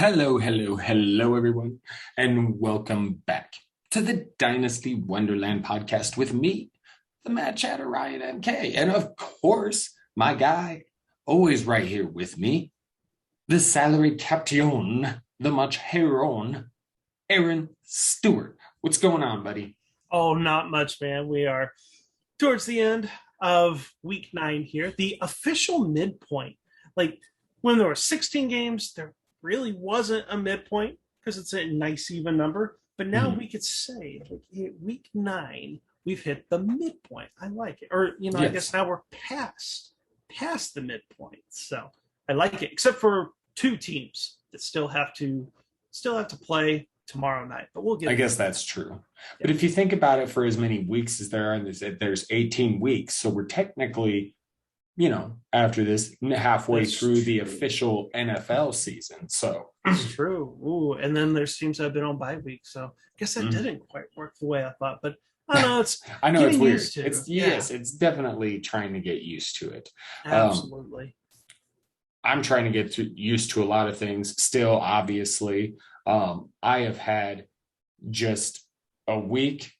Hello, everyone, and welcome back to the Dynasty Wonderland podcast with me, the Mad Chatter Ryan MK, and of course, my guy, always right here with me, the salary captain, the much heron, Aaron Stewart. What's going on, buddy? Oh, not much, man. We are towards the end of week 9 here, the official midpoint. Like when there were 16 games, there really wasn't a midpoint because it's a nice even number. But now Mhm. we could say, like, week 9, we've hit the midpoint. I like it. Or, I guess Yes, now we're past the midpoint. So I like it, except for two teams that still have to play tomorrow night. But we'll I get guess there. that's true. Yeah. But if you think about it, for as many weeks as there are, there's 18 weeks, so we're technically after this halfway That's through the true. official NFL season. So, It's true. Ooh, and then there's teams that have been on bye week, so I guess that mm. didn't quite work the way I thought. But I don't know. It's I know it's getting weird. used to. It's Yeah, yes, it's definitely trying to get used to it. Um, absolutely. I'm trying to get used to a lot of things still, obviously. I have had just a week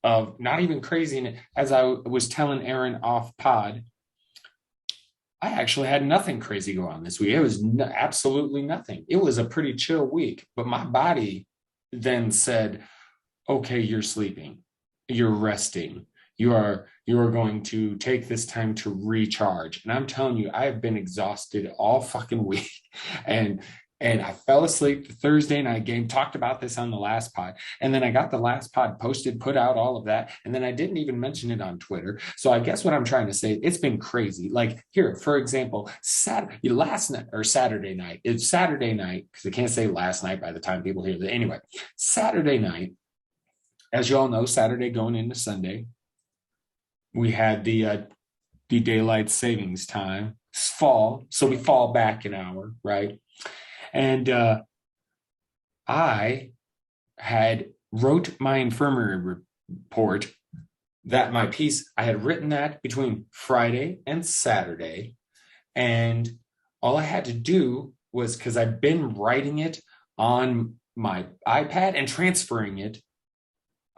of not even crazy. As I was telling Aaron off pod, I actually had nothing crazy go on this week. It was absolutely nothing. It was a pretty chill week, but my body then said, okay, you're sleeping, you're resting, you are going to take this time to recharge. And I'm telling you, I have been exhausted all fucking week. and and I fell asleep the Thursday night game, talked about this on the last pod. And then I got the last pod posted, put out all of that. And then I didn't even mention it on Twitter. So I guess what I'm trying to say, it's been crazy. Like here, for example, last night or Saturday night, it's Saturday night, because I can't say last night by the time people hear that. Anyway, Saturday night, as you all know, Saturday going into Sunday, we had the daylight savings time fall, so we fall back an hour, right? And I had wrote my infirmary report, that my piece, I had written that between Friday and Saturday, and all I had to do was, because I've been writing it on my iPad and transferring it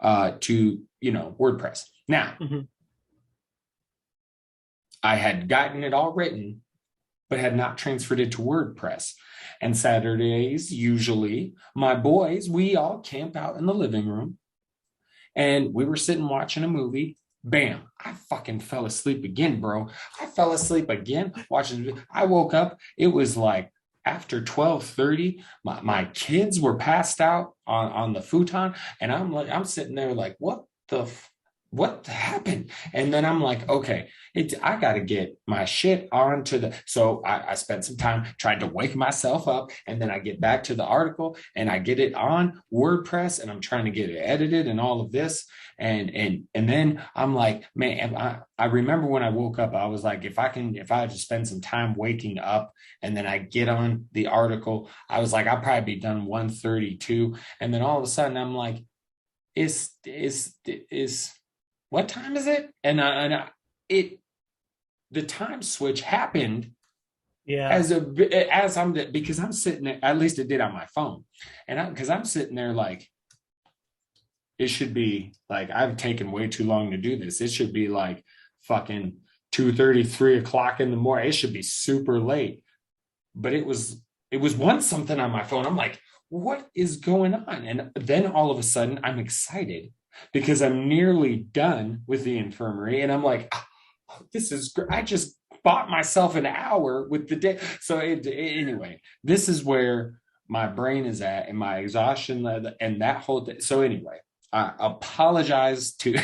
to WordPress. Now, Hmm. I had gotten it all written, but had not transferred it to WordPress. And Saturdays, usually, my boys, we all camp out in the living room, and we were sitting watching a movie. Bam, I fucking fell asleep again, bro. I fell asleep again watching. I woke up, it was like after 12:30. My kids were passed out on the futon, and I'm sitting there like, what happened? And then I'm like, okay, I got to get my shit onto the. So I spent some time trying to wake myself up, and then I get back to the article and I get it on WordPress, and I'm trying to get it edited and all of this. And then I'm like, man, I remember when I woke up, I was like, if I had to spend some time waking up, and then I get on the article, I was like, I'll probably be done 1:32. And then all of a sudden I'm like, is what time is it? It the time switch happened Yeah. as I'm because I'm sitting there, at least it did on my phone, and because I'm sitting there like, it should be like, I've taken way too long to do this. It should be like fucking 2:30, 3 o'clock in the morning. It should be super late, but it was one something on my phone. I'm like, what is going on? And then all of a sudden I'm excited because I'm nearly done with the infirmary, and I'm like, oh, this is great. I just bought myself an hour with the day. So anyway, this is where my brain is at, and my exhaustion and that whole thing. So anyway, I apologize to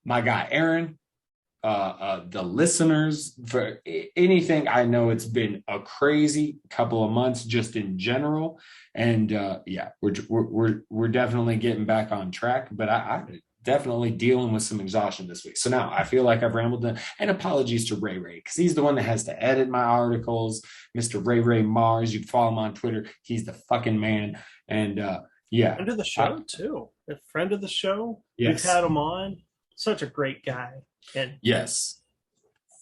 my guy Aaron, the listeners, for anything. I know it's been a crazy couple of months just in general, and yeah, we're definitely getting back on track. But I definitely dealing with some exhaustion this week. So now I feel like I've rambled. And apologies to Ray Ray, because he's the one that has to edit my articles. Mr. Ray Ray Mars, you can follow him on Twitter. He's the fucking man. And yeah, Friend of the show too. A friend of the show. We've yes, had him on. Such a great guy. And yes.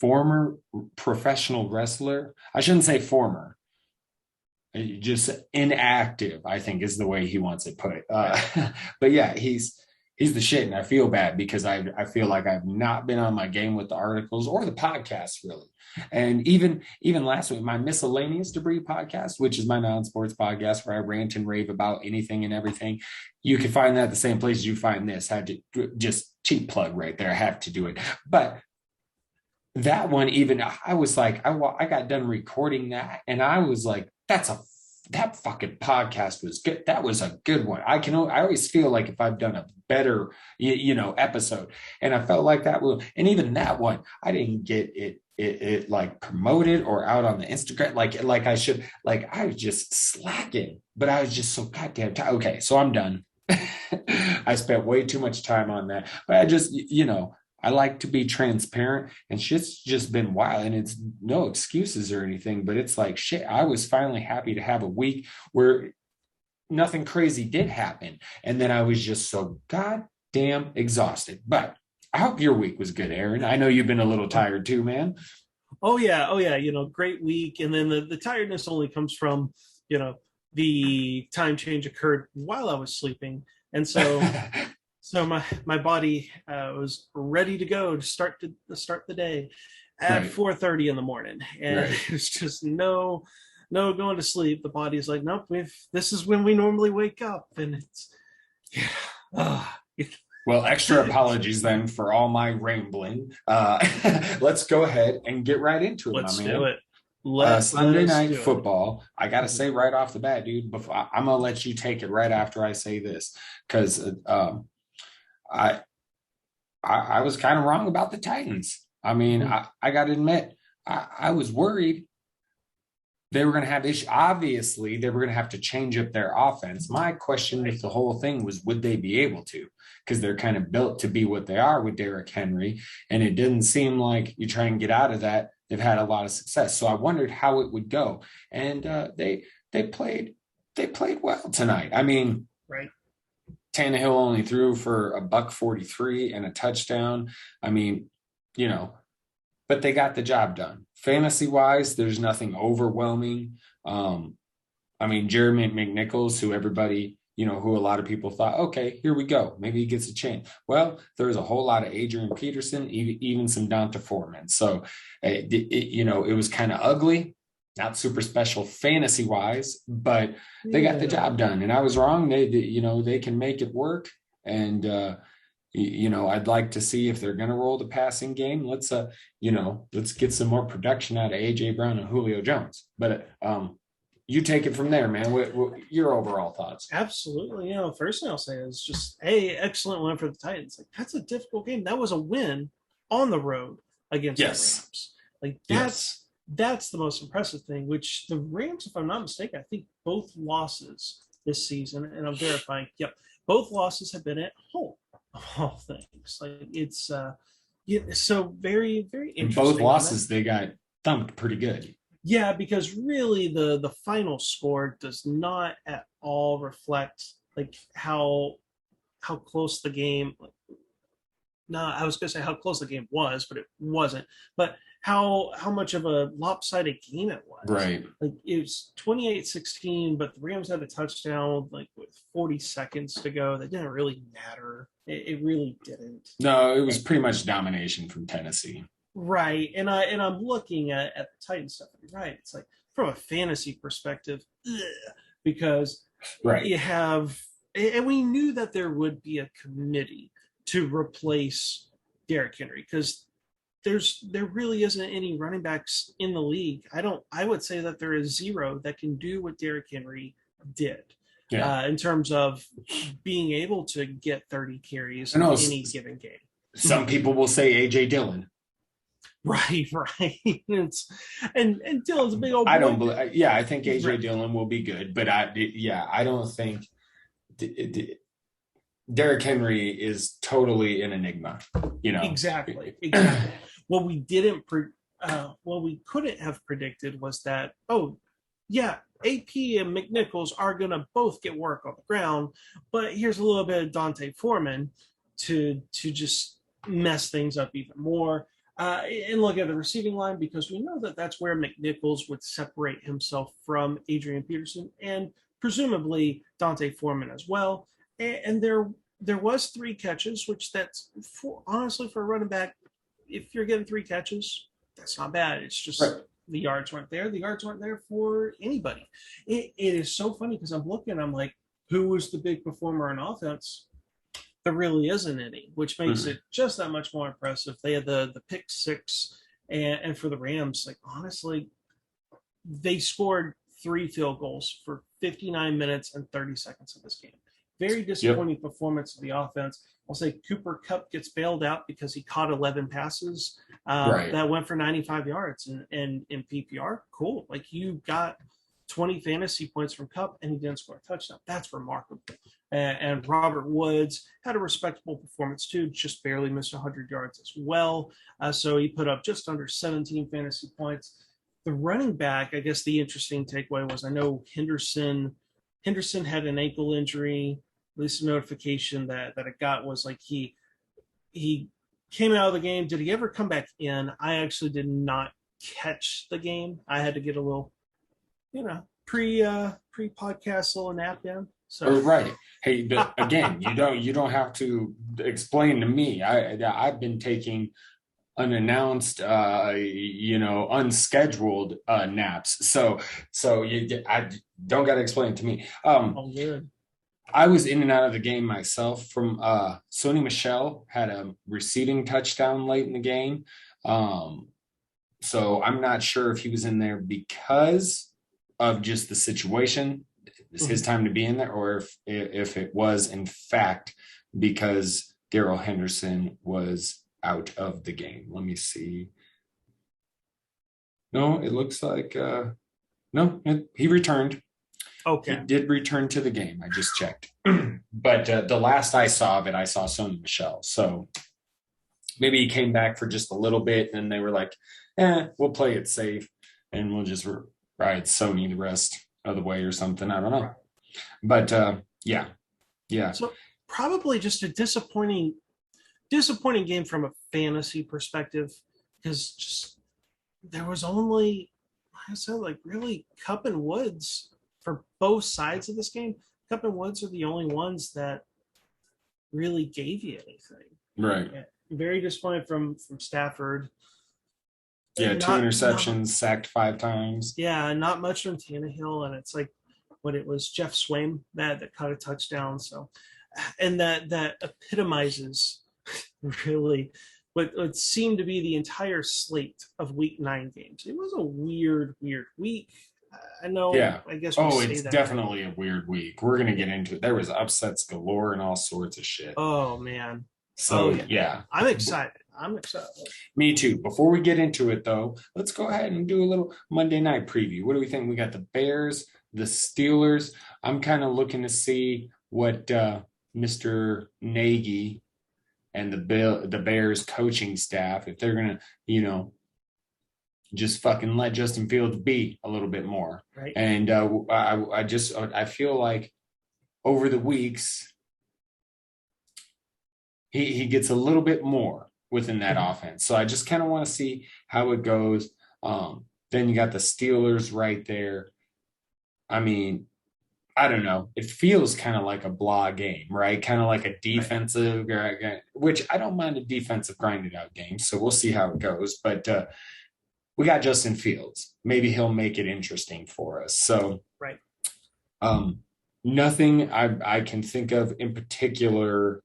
Former professional wrestler. I shouldn't say former. just inactive, I think is the way he wants it put. But yeah, he's the shit, and I feel bad because I feel like I've not been on my game with the articles or the podcast really. And even last week, my miscellaneous debris podcast, which is my non-sports podcast where I rant and rave about anything and everything, you can find that at the same place as you find this. Had to just cheap plug right there. I have to do it, but that one, even I was like, I got done recording that, and I was like, that fucking podcast was good. That was a good one. I always feel like if I've done a better, episode, and I felt like that will, and even that one, I didn't get it like promoted or out on the Instagram like I should. Like I was just slacking, but I was just so goddamn tired. Okay, so I'm done. I spent way too much time on that, but I just, I like to be transparent, and shit's just been wild, and it's no excuses or anything, but it's like shit. I was finally happy to have a week where nothing crazy did happen. And then I was just so goddamn exhausted. But I hope your week was good, Aaron. I know you've been a little tired too, man. Oh yeah. Great week. And then the tiredness only comes from, the time change occurred while I was sleeping. And so so my body was ready to go to start the day at 4:30 in the morning, and it was just no going to sleep. The body's like, nope, this is when we normally wake up, and it's well, extra apologies then for all my rambling. Let's go ahead and get right into it. Let's my man. Do it. Sunday night football. I gotta say right off the bat, dude. Before I'm gonna let you take it right after I say this, because I was kind of wrong about the Titans. I mean, I got to admit, I was worried they were going to have issues. Obviously, they were going to have to change up their offense. My question with the whole thing was, would they be able to? Because they're kind of built to be what they are with Derrick Henry, and it didn't seem like you try and get out of that. They've had a lot of success, so I wondered how it would go, and they played well tonight. I mean, Tannehill only threw for $143 and a touchdown. I mean, but they got the job done. Fantasy wise, there's nothing overwhelming. I mean, Jeremy McNichols, who everybody, who a lot of people thought, okay, here we go. Maybe he gets a chance. Well, there's a whole lot of Adrian Peterson, even some Donta Foreman. So, it was kind of ugly. Not super special fantasy wise, but they got the job done, and I was wrong. They can make it work, and I'd like to see if they're going to roll the passing game. Let's get some more production out of AJ Brown and Julio Jones. But you take it from there, man. What your overall thoughts? Absolutely. First thing I'll say is just excellent win for the Titans. Like that's a difficult game. That was a win on the road against the Rams. Like that's the most impressive thing, which the Rams, if I'm not mistaken, I think both losses this season, and I'm verifying, both losses have been at home, of all things. Like it's so very, very interesting. In both losses, they got thumped pretty good. Yeah, because really the final score does not at all reflect like how close the game I was gonna say how close the game was, but it wasn't. But how much of a lopsided game it was. Right. Like it was 28-16, but the Rams had a touchdown like with 40 seconds to go. That didn't really matter. It really didn't. No, it was pretty much domination from Tennessee. Right. And I'm looking at the Titans stuff. Right. It's like from a fantasy perspective, because you have, and we knew that there would be a committee to replace Derrick Henry because there really isn't any running backs in the league. I would say that there is zero that can do what Derrick Henry did in terms of being able to get 30 carries in any given game. Some people will say AJ Dillon. Right. And Dillon's a big old boy. I think AJ Dillon will be good, but I don't think Derrick Henry is totally an enigma, Exactly. What we couldn't have predicted was that, AP and McNichols are going to both get work on the ground, but here's a little bit of Donta Foreman to just mess things up even more. And look at the receiving line, because we know that that's where McNichols would separate himself from Adrian Peterson and presumably Dante Foreman as well. And there was 3 catches, which that's honestly for a running back, if you're getting 3 catches, that's not bad. It's just Right. the yards weren't there. The yards weren't there for anybody. It is so funny because I'm looking, I'm like, who was the big performer on offense? There really isn't any, which makes it just that much more impressive. They had the pick 6, and for the Rams, like honestly, they scored 3 field goals for 59 minutes and 30 seconds of this game. Very disappointing performance of the offense. I'll say Cooper Kupp gets bailed out because he caught 11 passes that went for 95 yards. And in PPR, cool. Like you got 20 fantasy points from Kupp and he didn't score a touchdown. That's remarkable. And Robert Woods had a respectable performance too, just barely missed 100 yards as well. So he put up just under 17 fantasy points. The running back, I guess the interesting takeaway was, I know Henderson had an ankle injury. At least a notification that I got was like he came out of the game. Did he ever come back in? I actually did not catch the game. I had to get a little, pre-podcast little nap in. So Right. Hey, again, you don't have to explain to me. I've been taking unannounced, unscheduled naps. So I don't got to explain it to me. Good. I was in and out of the game myself. From Sony Michel had a receiving touchdown late in the game. So I'm not sure if he was in there because of just the situation. It's his time to be in there, or if it was in fact because Darrell Henderson was out of the game. Let me see. No, it looks like he returned. Okay. He did return to the game. I just checked. But the last I saw of it, I saw Sony Michel. So maybe he came back for just a little bit and they were like, we'll play it safe and we'll just ride Sony the rest of the way or something. I don't know. But yeah. So probably just a disappointing game from a fantasy perspective, because just there was only, like I said, like really Kupp and Woods for both sides of this game. Kupp and Woods are the only ones that really gave you anything. Right. Yeah, very disappointed from Stafford. Yeah, 2 interceptions, sacked 5 times. Yeah, not much from Tannehill, and it's like when it was Jeff Swaim that caught a touchdown. So, and that epitomizes really what seemed to be the entire slate of Week 9 games. It was a weird week. I know. Yeah. I guess. It's definitely a weird week. We're gonna get into it. There was upsets galore and all sorts of shit. Oh man. So yeah. I'm excited. Me too. Before we get into it though, let's go ahead and do a little Monday night preview. What do we think? We got the Bears, the Steelers. I'm kind of looking to see what Mr. Nagy and the Bears coaching staff, if they're gonna, just fucking let Justin Fields be a little bit more. Right. And I feel like over the weeks he gets a little bit more within that offense. So I just kind of want to see how it goes. Then you got the Steelers right there. I mean, I don't know. It feels kind of like a blah game, right? Kind of like a defensive, which I don't mind a defensive grinded out game. So we'll see how it goes. But we got Justin Fields. Maybe he'll make it interesting for us. So right. Nothing I can think of in particular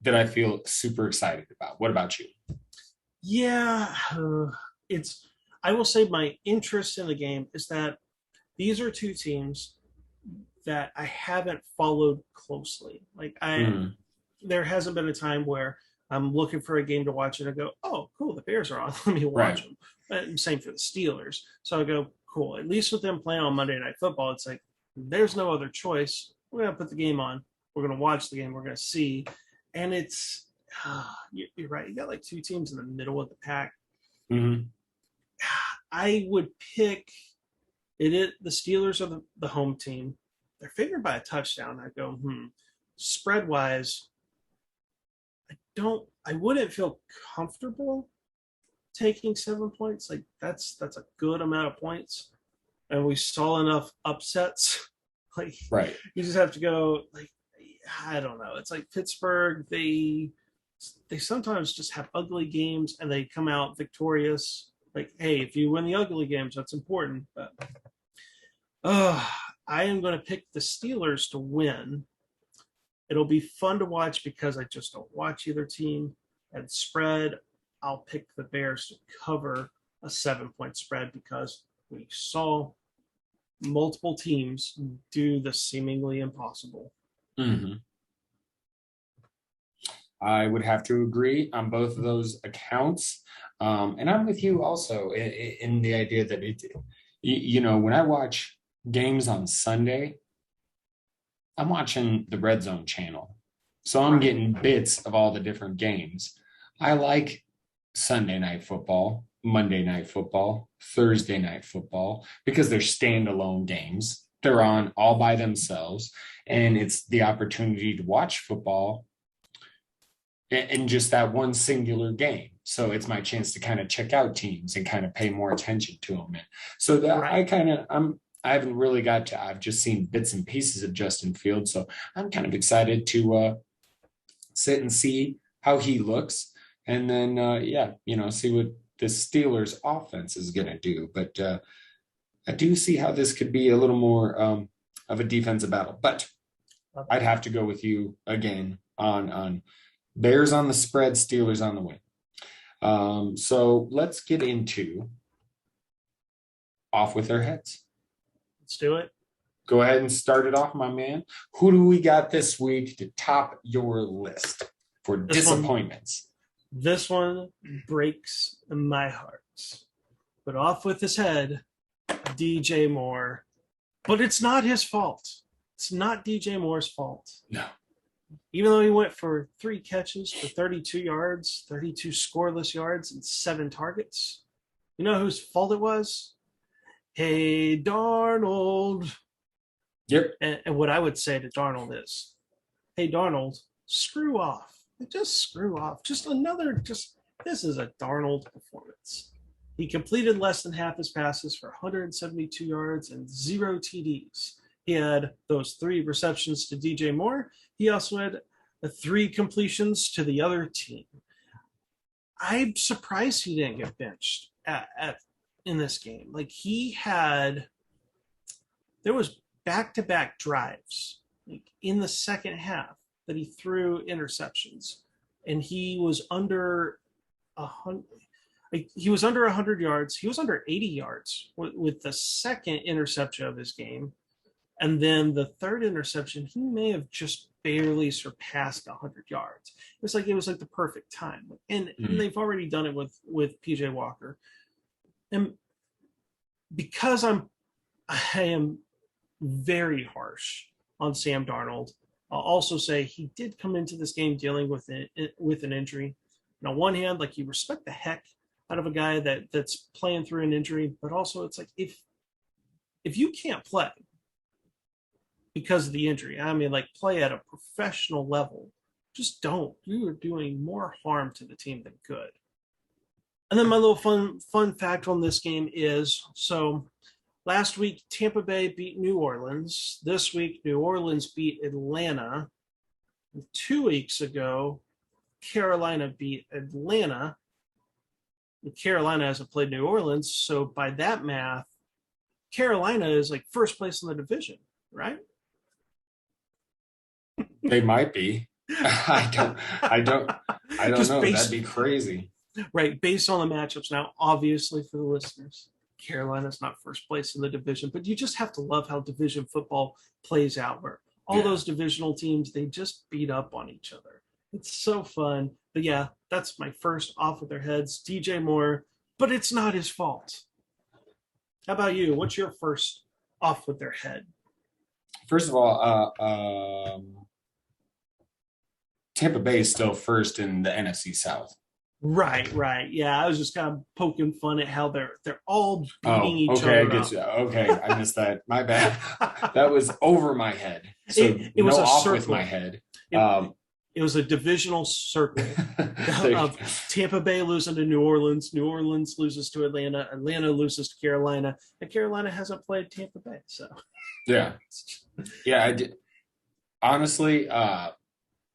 that I feel super excited about. What about you? Yeah, I will say my interest in the game is that these are 2 teams that I haven't followed closely. Like there hasn't been a time where I'm looking for a game to watch and I go, oh, cool, the Bears are on. Let me watch them. And same for the Steelers. So I go, cool. At least with them playing on Monday Night Football, it's like there's no other choice. We're going to put the game on. We're going to watch the game. We're going to see. And it's, you're right. You got like 2 teams in the middle of the pack. Mm-hmm. I would pick the Steelers are the home team. They're favored by a touchdown. I go, spread wise, I wouldn't feel comfortable taking 7 points. Like that's a good amount of points, and we saw enough upsets. Like Right. you just have to go. Like I don't know. It's like Pittsburgh. They sometimes just have ugly games and they come out victorious. Like hey, if you win the ugly games, that's important. But I am going to pick the Steelers to win. It'll be fun to watch because I just don't watch either team. And spread, I'll pick the Bears to cover a 7-point spread because we saw multiple teams do the seemingly impossible. Mm-hmm. I would have to agree on both of those accounts. And I'm with you also in the idea that when I watch games on Sunday, I'm watching the Red Zone channel. So I'm getting bits of all the different games. I like Sunday night football, Monday night football, Thursday night football, because they're standalone games. They're on all by themselves. And it's the opportunity to watch football in just that one singular game. So it's my chance to kind of check out teams and kind of pay more attention to them. And so that I haven't really got to, I've just seen bits and pieces of Justin Fields. So I'm kind of excited to sit and see how he looks. And then, see what the Steelers offense is going to do. But I do see how this could be a little more of a defensive battle. But I'd have to go with you again on Bears on the spread, Steelers on the win. So let's get into off with their heads. Let's do it. Go ahead and start it off, my man. Who do we got this week to top your list for disappointments? This one breaks my heart. But off with his head, DJ Moore. But it's not his fault. It's not DJ Moore's fault. No. Even though he went for 3 catches for 32 yards, 32 scoreless yards, and 7 targets, you know whose fault it was? Hey, Darnold. Yep. And what I would say to Darnold is, hey, Darnold, screw off. Just screw off. This is a Darnold performance. He completed less than half his passes for 172 yards and 0 TDs. He had those 3 receptions to DJ Moore. He also had 3 completions to the other team. I'm surprised he didn't get benched in this game. Like there was back-to-back drives in the second half that he threw interceptions, and he was under 100. He was under 100 yards. He was under 80 yards with the second interception of his game. And then the third interception, he may have just barely surpassed 100 yards. It was like the perfect time. And they've already done it with PJ Walker. And because I am very harsh on Sam Darnold, I'll also say he did come into this game dealing with an injury. And on one hand, you respect the heck out of a guy that's playing through an injury, but also it's like if you can't play because of the injury, play at a professional level, just don't. You are doing more harm to the team than good. And then my little fun fact on this game is, so last week, Tampa Bay beat New Orleans. This week, New Orleans beat Atlanta. And 2 weeks ago, Carolina beat Atlanta. And Carolina hasn't played New Orleans, so by that math, Carolina is first place in the division, right? They might be. I don't know. That'd be crazy. Right, based on the matchups. Now, obviously, for the listeners, Carolina's not first place in the division, but you just have to love how division football plays out, where all those divisional teams, they just beat up on each other. It's so fun. But yeah, that's my first off with their heads, DJ Moore, but it's not his fault. How about you? What's your first off with their head? First of all, Tampa Bay is still first in the NFC South. Right. Yeah, I was just kind of poking fun at how they're all beating each other up. Okay, I missed that. My bad. That was over my head. So it was no a off circle with my head. It was a divisional circle of Tampa Bay losing to New Orleans. New Orleans loses to Atlanta. Atlanta loses to Carolina. And Carolina hasn't played Tampa Bay. So, yeah. I did. Honestly, I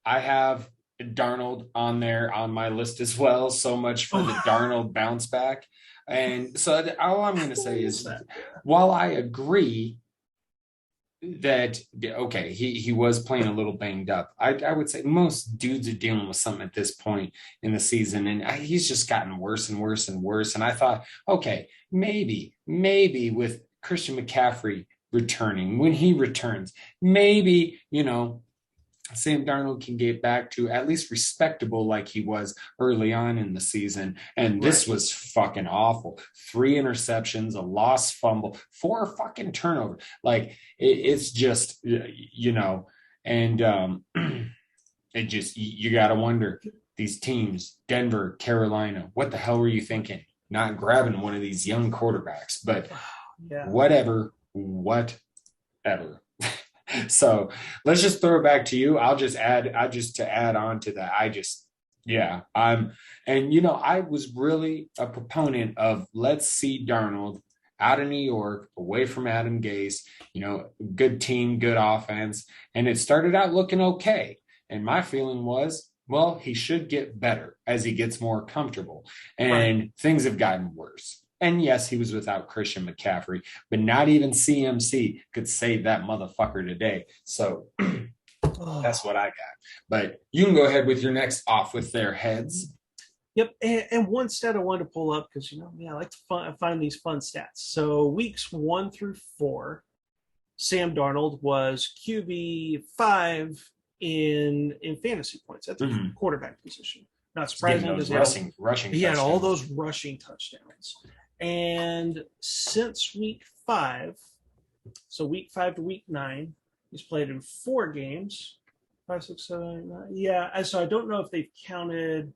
have Darnold on there on my list as well. So much for the Darnold bounce back. And so all I'm going to say is, while I agree that, okay, he was playing a little banged up, I would say most dudes are dealing with something at this point in the season, and he's just gotten worse and worse and worse. And I thought, okay, maybe with Christian McCaffrey returning, when he returns, maybe, Sam Darnold can get back to at least respectable like he was early on in the season. And this was fucking awful. 3 interceptions, a lost fumble, 4 fucking turnovers. Like it's just, and it just, you got to wonder, these teams, Denver, Carolina, what the hell were you thinking? Not grabbing one of these young quarterbacks, but whatever. So let's just throw it back to you. To add on to that. I was really a proponent of, let's see Darnold out of New York, away from Adam Gase, good team, good offense. And it started out looking okay. And my feeling was, well, he should get better as he gets more comfortable. And things have gotten worse. And yes, he was without Christian McCaffrey, but not even CMC could save that motherfucker today. So that's what I got. But you can go ahead with your next off with their heads. Yep. And one stat I wanted to pull up because, I like to find these fun stats. So weeks 1 through 4, Sam Darnold was QB 5 in fantasy points at the quarterback position. Not surprising because he had all those rushing touchdowns. And since week 5, so week 5 to week 9, he's played in 4 games. 5, 6, 7, 8, 9. Yeah, and so I don't know if they've counted.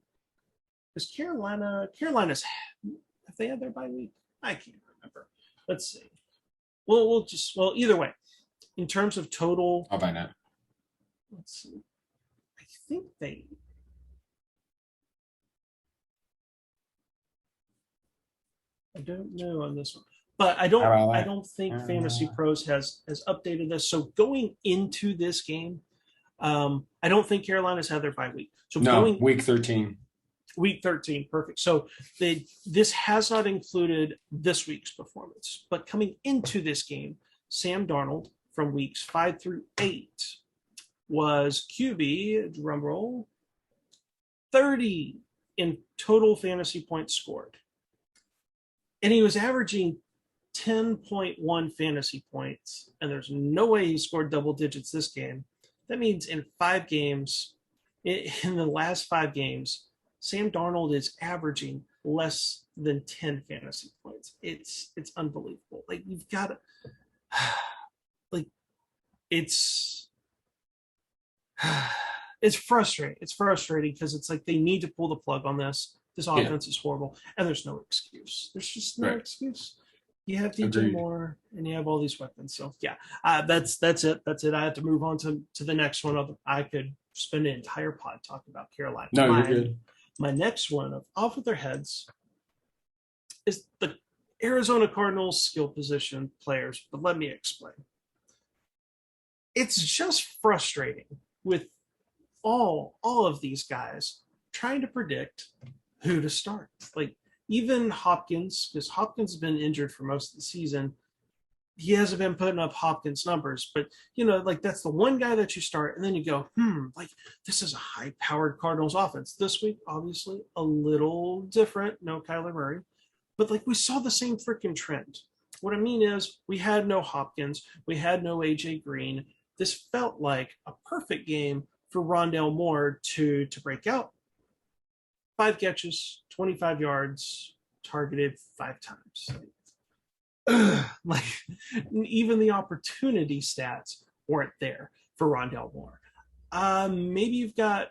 Is Carolina's, have they had their bye week? I can't remember. Let's see. Well, either way, in terms of total, I'll find out. Let's see. I think they. I don't know on this one, but I don't think Fantasy Pros has updated this. So going into this game, I don't think Carolina's had their bye week. So week 13. Week 13, perfect. So this has not included this week's performance, but coming into this game, Sam Darnold from weeks 5 through 8 was QB, drumroll, 30 in total fantasy points scored. And he was averaging 10.1 fantasy points, and there's no way he scored double digits this game. That means in 5 games, in the last 5 games, Sam Darnold is averaging less than 10 fantasy points. It's unbelievable. Like, you've got to, it's frustrating. It's frustrating because it's like they need to pull the plug on this. This offense is horrible, and there's no excuse. There's just no excuse. You have DJ Moore, and you have all these weapons. So that's it. That's it. I have to move on to the next one. I could spend an entire pod talking about Carolina. No, you're good. My next one of off with their heads is the Arizona Cardinals skill position players. But let me explain. It's just frustrating with all of these guys trying to predict who to start. Like, even Hopkins, because Hopkins has been injured for most of the season, he hasn't been putting up Hopkins numbers, but that's the one guy that you start, and then you go, this is a high-powered Cardinals offense. This week, obviously, a little different. No Kyler Murray, but we saw the same freaking trend. What I mean is, we had no Hopkins, we had no AJ Green. This felt like a perfect game for Rondale Moore to break out. 5 catches, 25 yards, targeted 5 times. Even the opportunity stats weren't there for Rondale Moore. Maybe you've got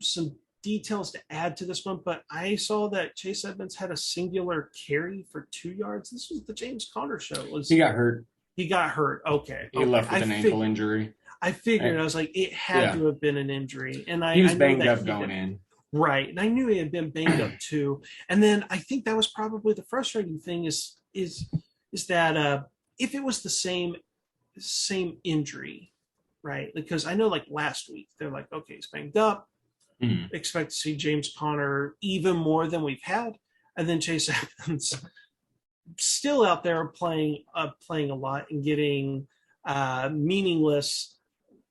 some details to add to this one, but I saw that Chase Edmonds had a singular carry for 2 yards. This was the James Conner show. He got hurt. Okay. He left with an ankle injury. I figured, I was like, it had to have been an injury. And he was I know banged that up going in. right. And I knew he had been banged up too. And then I think that was probably the frustrating thing is that if it was the same injury, right? Because I know like last week they're like, okay, he's banged up. Mhm. Expect to see James Conner even more than we've had. And then Chase Evans still out there playing a lot and getting meaningless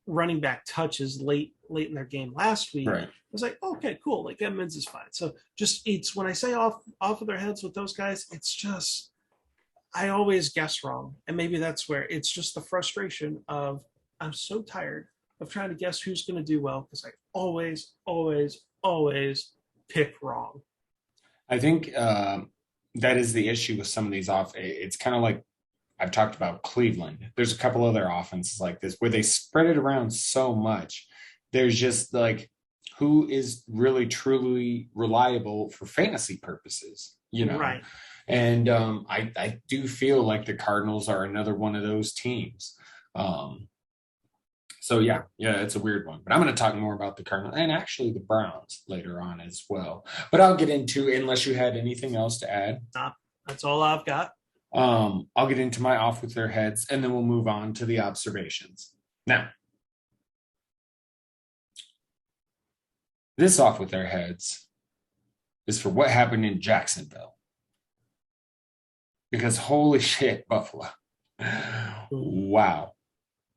running back touches late in their game last week. Right. I was like, okay, cool. Like Edmonds is fine. So just it's when I say off of their heads with those guys, it's just I always guess wrong. And maybe that's where it's just the frustration of I'm so tired of trying to guess who's going to do well because I always pick wrong. I think that is the issue with some of these off. It's kind of like I've talked about Cleveland. There's a couple other offenses like this where they spread it around so much. There's just like who is really truly reliable for fantasy purposes, you know? Right. And I do feel like the Cardinals are another one of those teams. So yeah, it's a weird one. But I'm going to talk more about the Cardinals and actually the Browns later on as well. But I'll get into, unless you had anything else to add. That's all I've got. I'll get into my off with their heads, and then we'll move on to the observations. Now, this off with their heads is for what happened in Jacksonville. Because holy shit, Buffalo. Wow.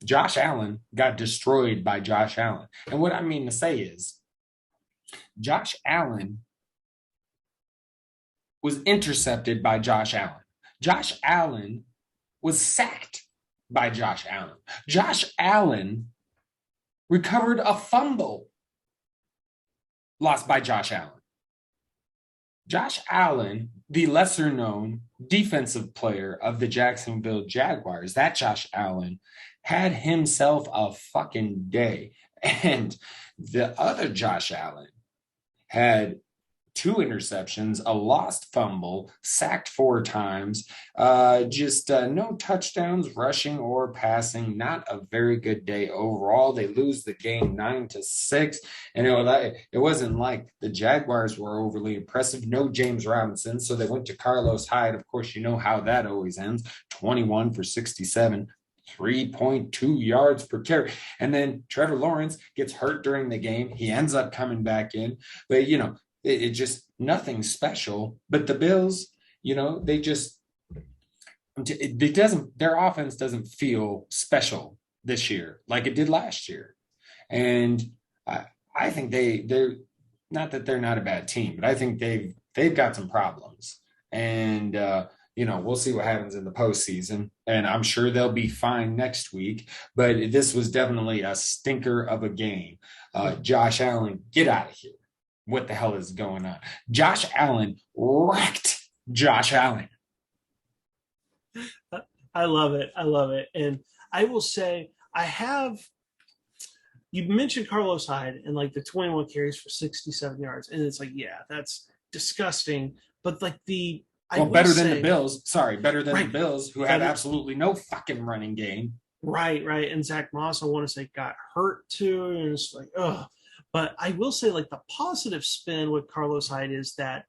Josh Allen got destroyed by Josh Allen. And what I mean to say is, Josh Allen was intercepted by Josh Allen. Josh Allen was sacked by Josh Allen. Josh Allen recovered a fumble lost by Josh Allen. Josh Allen, the lesser known defensive player of the Jacksonville Jaguars, that Josh Allen had himself a fucking day. And the other Josh Allen had 2 interceptions, a lost fumble, sacked 4 times, just no touchdowns, rushing or passing. Not a very good day overall. They lose the game 9-6, and it wasn't like the Jaguars were overly impressive. No James Robinson, so they went to Carlos Hyde. Of course, you know how that always ends. 21 for 67. 3.2 yards per carry. And then Trevor Lawrence gets hurt during the game. He ends up coming back in. But, it just nothing special. But the Bills, they just their offense doesn't feel special this year like it did last year. And I think they're not that they're not a bad team, but I think they've got some problems. And we'll see what happens in the postseason, and I'm sure they'll be fine next week. But this was definitely a stinker of a game. Josh Allen, get out of here. What the hell is going on? Josh Allen wrecked Josh Allen. I love it. And I will say, you mentioned Carlos Hyde and like the 21 carries for 67 yards. And it's like, yeah, that's disgusting. But like better than the Bills. Sorry, better than right. The Bills, who had absolutely no fucking running game. Right. And Zach Moss, I want to say, got hurt too. And it's like, ugh. But I will say, like, the positive spin with Carlos Hyde is that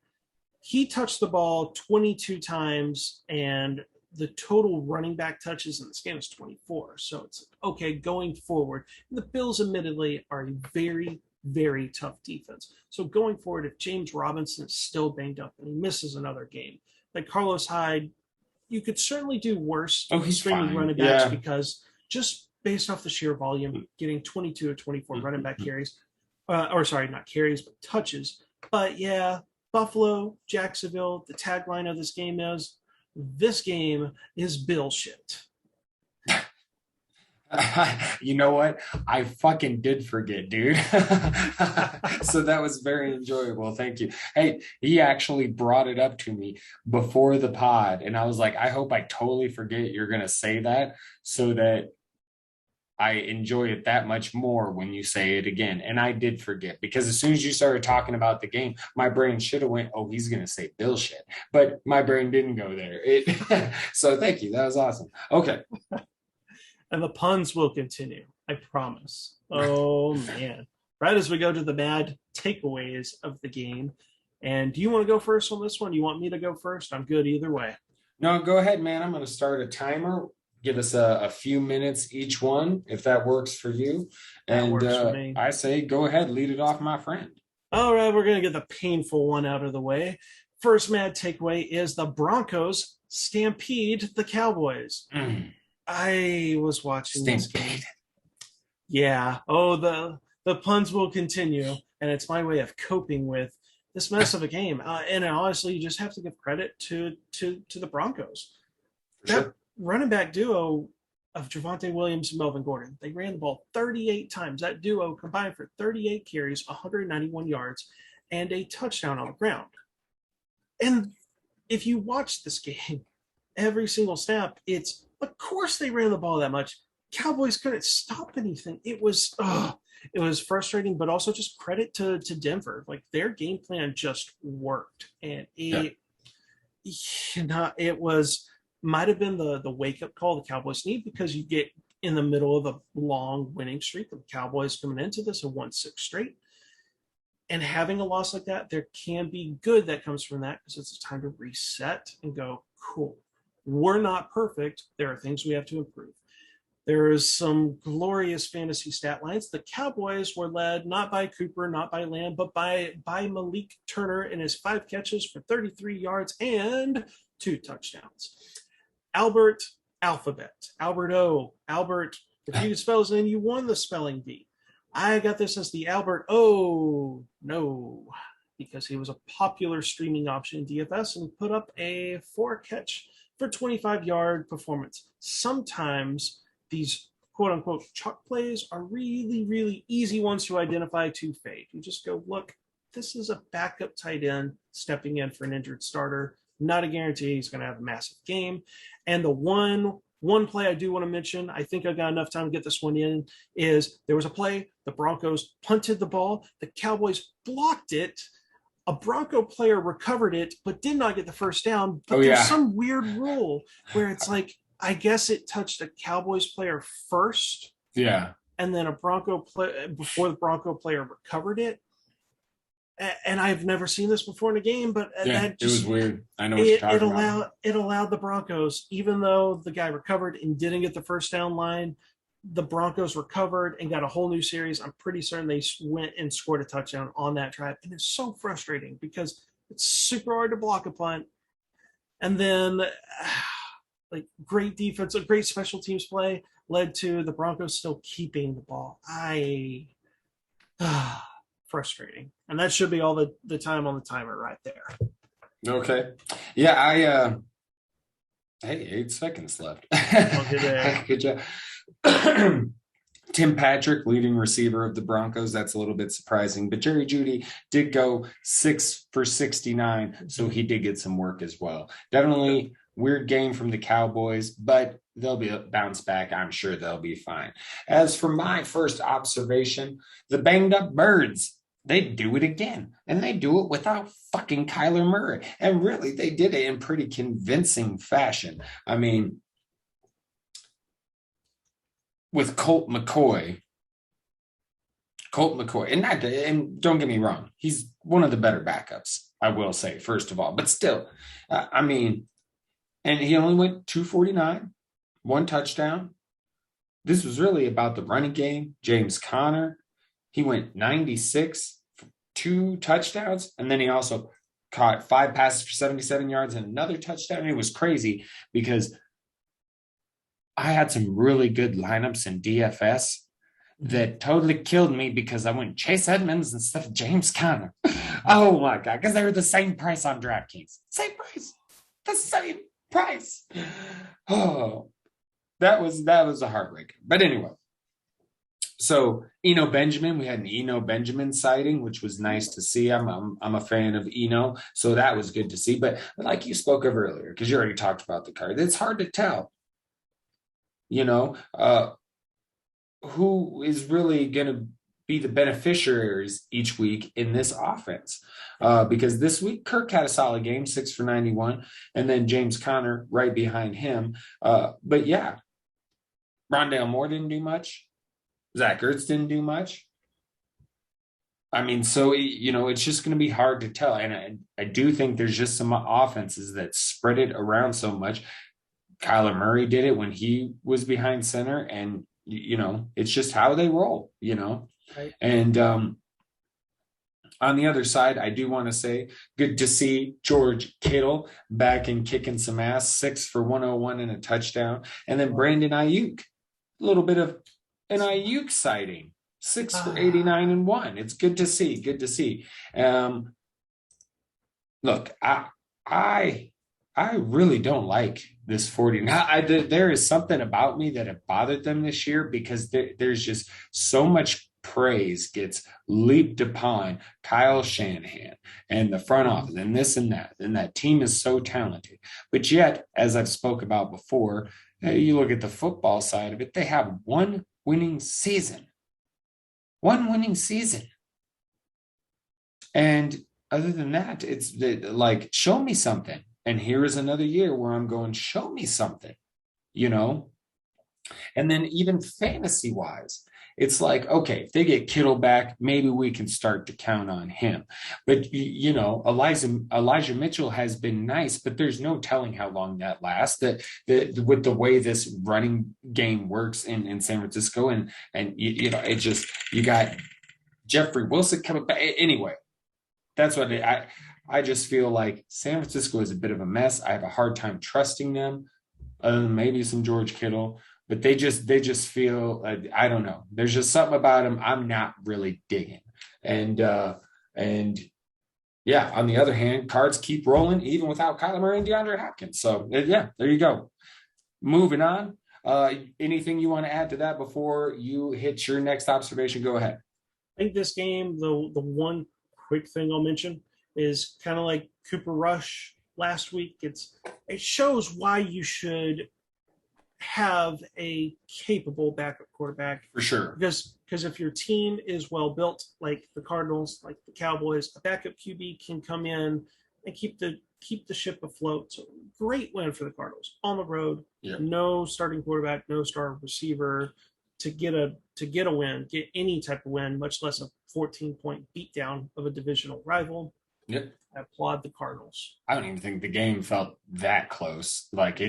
he touched the ball 22 times, and the total running back touches in this game is 24. So it's okay going forward. And the Bills, admittedly, are a very, very tough defense. So going forward, if James Robinson is still banged up and he misses another game, like Carlos Hyde, you could certainly do worse streaming running backs because just based off the sheer volume, getting 22 or 24 running back carries, not carries, but touches. But yeah, Buffalo, Jacksonville, the tagline of this game is Bill shit. You know what? I fucking did forget, dude. So that was very enjoyable. Thank you. Hey, he actually brought it up to me before the pod, and I was like, I hope I totally forget you're going to say that so that I enjoy it that much more when you say it again. And I did forget, because as soon as you started talking about the game, my brain should have went, oh, he's going to say Bill shit. But my brain didn't go there. So thank you. That was awesome. Okay. And the puns will continue. I promise. Oh, man. Right as we go to the bad takeaways of the game. And do you want to go first on this one? You want me to go first? I'm good either way. No, go ahead, man. I'm going to start a timer. Give us a few minutes each one, if that works for you. That And works for me. I say, go ahead, lead it off, my friend. All right, we're going to get the painful one out of the way. First mad takeaway is the Broncos stampede the Cowboys. I was watching this game. Yeah. Oh, the puns will continue, and it's my way of coping with this mess of a game. And honestly, you just have to give credit to the Broncos. That running back duo of Javonte Williams and Melvin Gordon, they ran the ball 38 times. That duo combined for 38 carries, 191 yards, and a touchdown on the ground. And if you watch this game, every single snap, it's, of course they ran the ball that much. Cowboys couldn't stop anything. It was frustrating, but also just credit to Denver. Like, their game plan just worked. And it might have been the wake-up call the Cowboys need, because you get in the middle of a long winning streak. The Cowboys coming into this have won 6 straight. And having a loss like that, there can be good that comes from that, because it's a time to reset and go, cool. We're not perfect. There are things we have to improve. There is some glorious fantasy stat lines. The Cowboys were led not by Cooper, not by Lamb, but by Malik Turner in his 5 catches for 33 yards and 2 touchdowns. Albert O. Albert, if you could spell his name, you won the spelling bee. I got this as the Albert O. No, because he was a popular streaming option in DFS and put up a 4-catch for 25-yard performance. Sometimes these quote-unquote chalk plays are really, really easy ones to identify to fade. You just go, look, this is a backup tight end stepping in for an injured starter. Not a guarantee he's going to have a massive game. And the one play I do want to mention, I think I got enough time to get this one in, is there was a play, the Broncos punted the ball, the Cowboys blocked it, a Bronco player recovered it, but did not get the first down. But there's some weird rule where it's like, I guess it touched a Cowboys player first. Yeah. And then a Bronco play before the Bronco player recovered it. And I've never seen this before in a game, but it was weird. I know what you're talking about. It allowed the Broncos, even though the guy recovered and didn't get the first down line, the Broncos recovered and got a whole new series. I'm pretty certain they went and scored a touchdown on that drive. And it's so frustrating because it's super hard to block a punt. And then like great defense, a great special teams play led to the Broncos still keeping the ball. Frustrating. And that should be all the time on the timer right there. Okay. Yeah, hey, 8 seconds left. Good job. Tim Patrick, leading receiver of the Broncos. That's a little bit surprising. But Jerry Jeudy did go 6 for 69, so he did get some work as well. Definitely weird game from the Cowboys, but they'll be a bounce back. I'm sure they'll be fine. As for my first observation, the banged up Birds, they do it again, and they do it without fucking Kyler Murray. And really, they did it in pretty convincing fashion. I mean, with Colt McCoy, and don't get me wrong, he's one of the better backups, I will say, first of all. But still, I mean, and he only went 249, 1 touchdown. This was really about the running game. James Conner, he went 96, 2 touchdowns, and then he also caught 5 passes for 77 yards and another touchdown. And it was crazy because I had some really good lineups in DFS that totally killed me because I went Chase Edmonds instead of James Conner. Oh my God, because they were the same price on DraftKings. Same price. The same price. Oh, that was a heartbreaker. But anyway. So Eno Benjamin, we had an Eno Benjamin sighting, which was nice to see. I'm a fan of Eno, so that was good to see. But like you spoke of earlier, because you already talked about the card, it's hard to tell, who is really going to be the beneficiaries each week in this offense. Because this week, Kirk had a solid game, 6 for 91, and then James Conner right behind him. But yeah, Rondale Moore didn't do much. Zach Ertz didn't do much. I mean, so it's just going to be hard to tell. And I do think there's just some offenses that spread it around so much. Kyler Murray did it when he was behind center, and it's just how they roll. Right. And on the other side, I do want to say, good to see George Kittle back and kicking some ass, 6 for 101 and a touchdown, and then Brandon Ayuk, a little bit of an Ayuk sighting. 6 for 89 and 1. It's good to see. Good to see. Look, I really don't like this 49. There is something about me that have bothered them this year because there's just so much praise gets leaped upon Kyle Shanahan and the front office and this and that team is so talented. But yet, as I've spoke about before, you look at the football side of it, they have one winning season. And other than that, it's like, show me something. And here is another year where I'm going, show me something, And then even fantasy wise, it's like, okay, if they get Kittle back, maybe we can start to count on him. But, Elijah Mitchell has been nice, but there's no telling how long that lasts. With the way this running game works in San Francisco, and it just, you got Jeffrey Wilson coming back. Anyway, that's what I just feel like San Francisco is a bit of a mess. I have a hard time trusting them, other than maybe some George Kittle. But they just feel, I don't know. There's just something about them I'm not really digging. And yeah, on the other hand, cards keep rolling even without Kyler Murray and DeAndre Hopkins. So yeah, there you go. Moving on. Anything you want to add to that before you hit your next observation? Go ahead. I think this game, the one quick thing I'll mention is kind of like Cooper Rush last week. It shows why you should have a capable backup quarterback, for sure, because if your team is well built, like the Cardinals, like the Cowboys, a backup QB can come in and keep the ship afloat. So great win for the Cardinals on the road. No starting quarterback, no star receiver to get a win, get any type of win, much less a 14-point beatdown of a divisional rival. Yep. I applaud the Cardinals. I don't even think the game felt that close. Like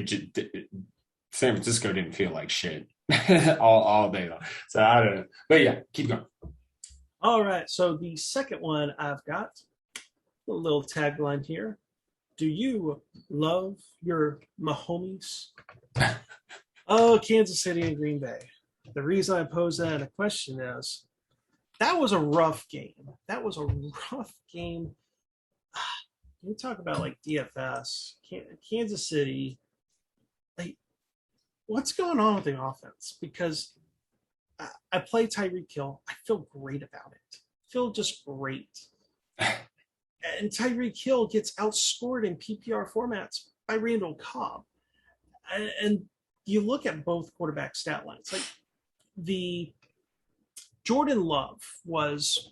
San Francisco didn't feel like shit all day long. So I don't know. But yeah, keep going. All right. So the second one I've got, a little tagline here. Do you love your Mahomes? Oh, Kansas City and Green Bay. The reason I pose that in a question is that was a rough game. You talk about like DFS, Kansas City. What's going on with the offense? Because I play Tyreek Hill. I feel great about it. I feel just great. And Tyreek Hill gets outscored in PPR formats by Randall Cobb. And you look at both quarterback stat lines. Like the Jordan Love was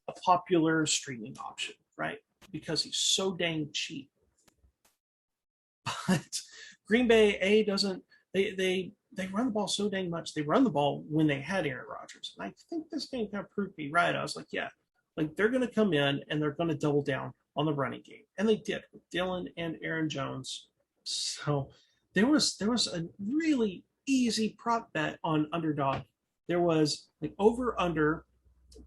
a popular streaming option, right? Because he's so dang cheap. But Green Bay, doesn't. They run the ball so dang much. They run the ball when they had Aaron Rodgers. And I think this game kind of proved me right. I was like, yeah, like they're going to come in and they're going to double down on the running game. And they did with Dylan and Aaron Jones. So there was a really easy prop bet on underdog. There was like over-under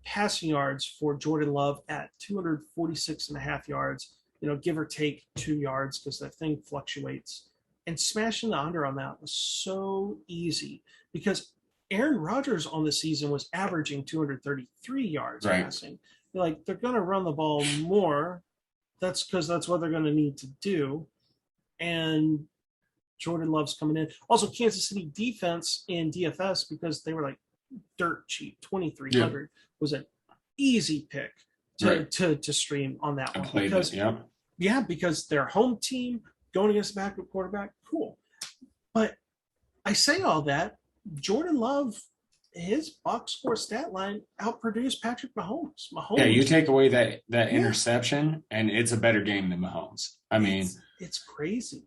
passing yards for Jordan Love at 246.5 yards, give or take 2 yards because that thing fluctuates. And smashing the under on that was so easy because Aaron Rodgers on the season was averaging 233 yards passing. They're going to run the ball more. That's because that's what they're going to need to do. And Jordan Love's coming in. Also, Kansas City defense in DFS, because they were like dirt cheap, 2,300 was an easy pick to stream on that one. Because their home team going against a backup quarterback, cool. But I say all that, Jordan Love, his box score stat line outproduced Patrick Mahomes. Yeah, you take away that interception, and it's a better game than Mahomes. I mean, it's crazy.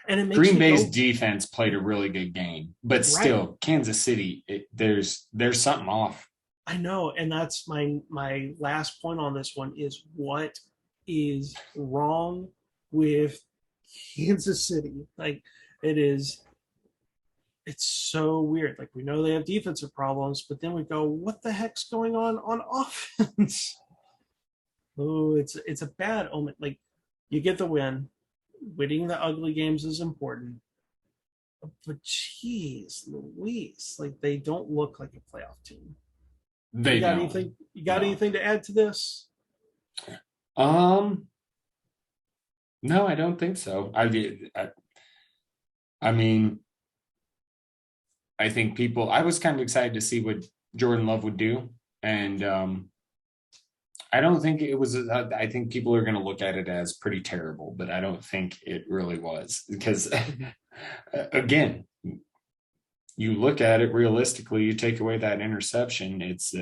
And it makes Green you Bay's go, defense played a really good game, but right. still, Kansas City, there's something off. I know, and that's my last point on this one is what is wrong with Kansas City? Like it is it's so weird. Like we know they have defensive problems, but then we go, what the heck's going on offense? Oh, it's a bad omen. Like you get the win. Winning the ugly games is important. But geez, Louise, like they don't look like a playoff team. They You got don't. anything? You got No. anything to add to this? Um, no, I don't think so. I mean, I think I was kind of excited to see what Jordan Love would do. And I don't think it was, I think people are going to look at it as pretty terrible, but I don't think it really was because, again, you look at it realistically, you take away that interception, it's,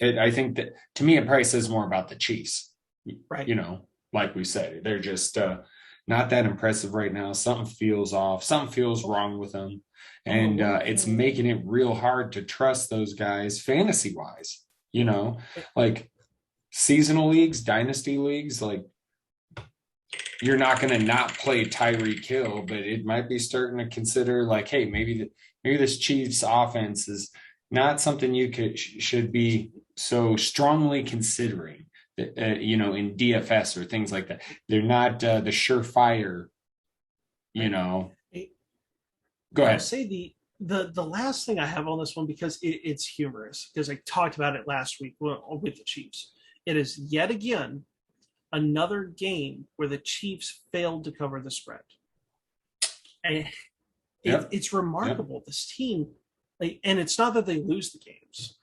I think that to me, it probably says more about the Chiefs, Right. Like we said, they're just not that impressive right now. Something feels off. Something feels wrong with them. And it's making it real hard to trust those guys fantasy wise, like seasonal leagues, dynasty leagues, like you're not going to not play Tyreek Hill, but it might be starting to consider like, hey, maybe this Chiefs offense is not something you should be so strongly considering. In DFS or things like that. They're not the surefire, Go ahead. I'll say the last thing I have on this one because it's humorous because I talked about it last week with the Chiefs. It is yet again another game where the Chiefs failed to cover the spread, and it's remarkable. Yep. This team, and it's not that they lose the games.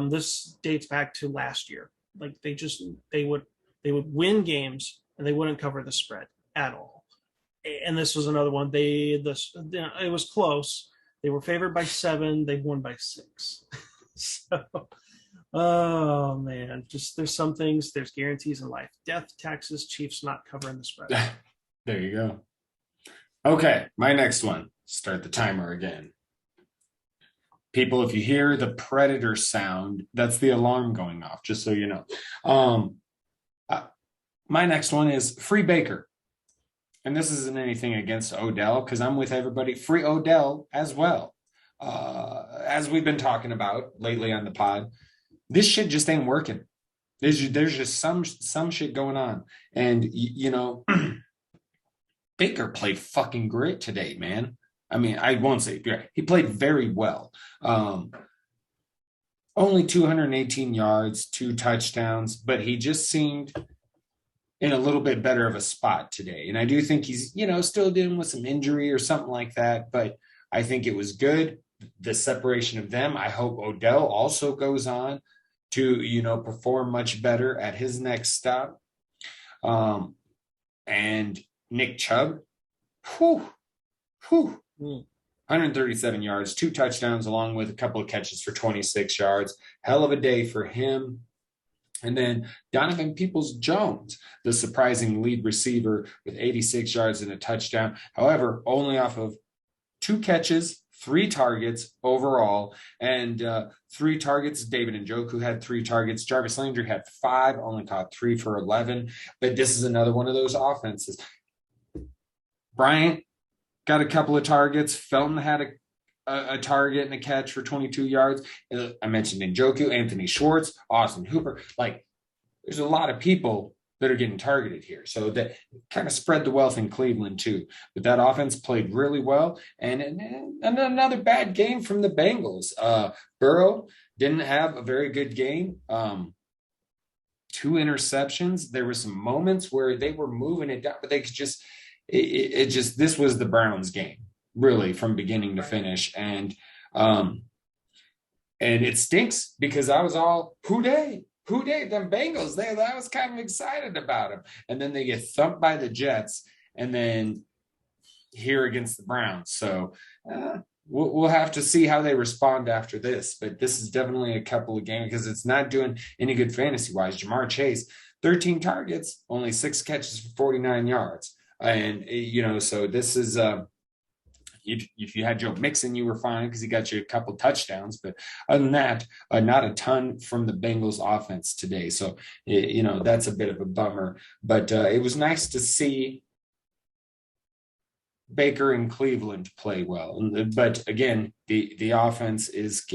This dates back to last year. Like they would win games and they wouldn't cover the spread at all. And this was another one. It was close. They were favored by 7. They won by 6. So, oh man, just there's some things. There's guarantees in life. Death, taxes, Chiefs not covering the spread. There you go. Okay, my next one. Start the timer again. People, if you hear the predator sound, that's the alarm going off, just so you know. My next one is free Baker. And this isn't anything against Odell, because I'm with everybody. Free Odell as well. As we've been talking about lately on the pod, this shit just ain't working. There's just some shit going on. And, Baker played fucking great today, man. I mean, I won't say he played very well. Only 218 yards, 2 touchdowns, but he just seemed in a little bit better of a spot today. And I do think he's, still dealing with some injury or something like that, but I think it was good. The separation of them. I hope Odell also goes on to, perform much better at his next stop. And Nick Chubb, 137 yards, 2 touchdowns, along with a couple of catches for 26 yards. Hell of a day for him. And then Donovan Peoples-Jones, the surprising lead receiver with 86 yards and a touchdown. However, only off of 2 catches, 3 targets overall, and 3 targets. David Njoku had 3 targets. Jarvis Landry had 5, only caught 3 for 11. But this is another one of those offenses. Bryant got a couple of targets. Felton had a target and a catch for 22 yards. I mentioned Njoku, Anthony Schwartz, Austin Hooper. Like, there's a lot of people that are getting targeted here. So that kind of spread the wealth in Cleveland too. But that offense played really well. And another bad game from the Bengals. Burrow didn't have a very good game. 2 interceptions. There were some moments where they were moving it down, but they could just – this was the Browns game, really, from beginning to finish. And it stinks because I was all, who dey, them Bengals, I was kind of excited about them. And then they get thumped by the Jets and then here against the Browns. So we'll have to see how they respond after this. But this is definitely a couple of games because it's not doing any good fantasy-wise. Jamar Chase, 13 targets, only 6 catches for 49 yards. And so this is if you had Joe Mixon, you were fine because he got you a couple touchdowns. But other than that, not a ton from the Bengals offense today. So, that's a bit of a bummer. But it was nice to see Baker and Cleveland play well. But again, the offense is,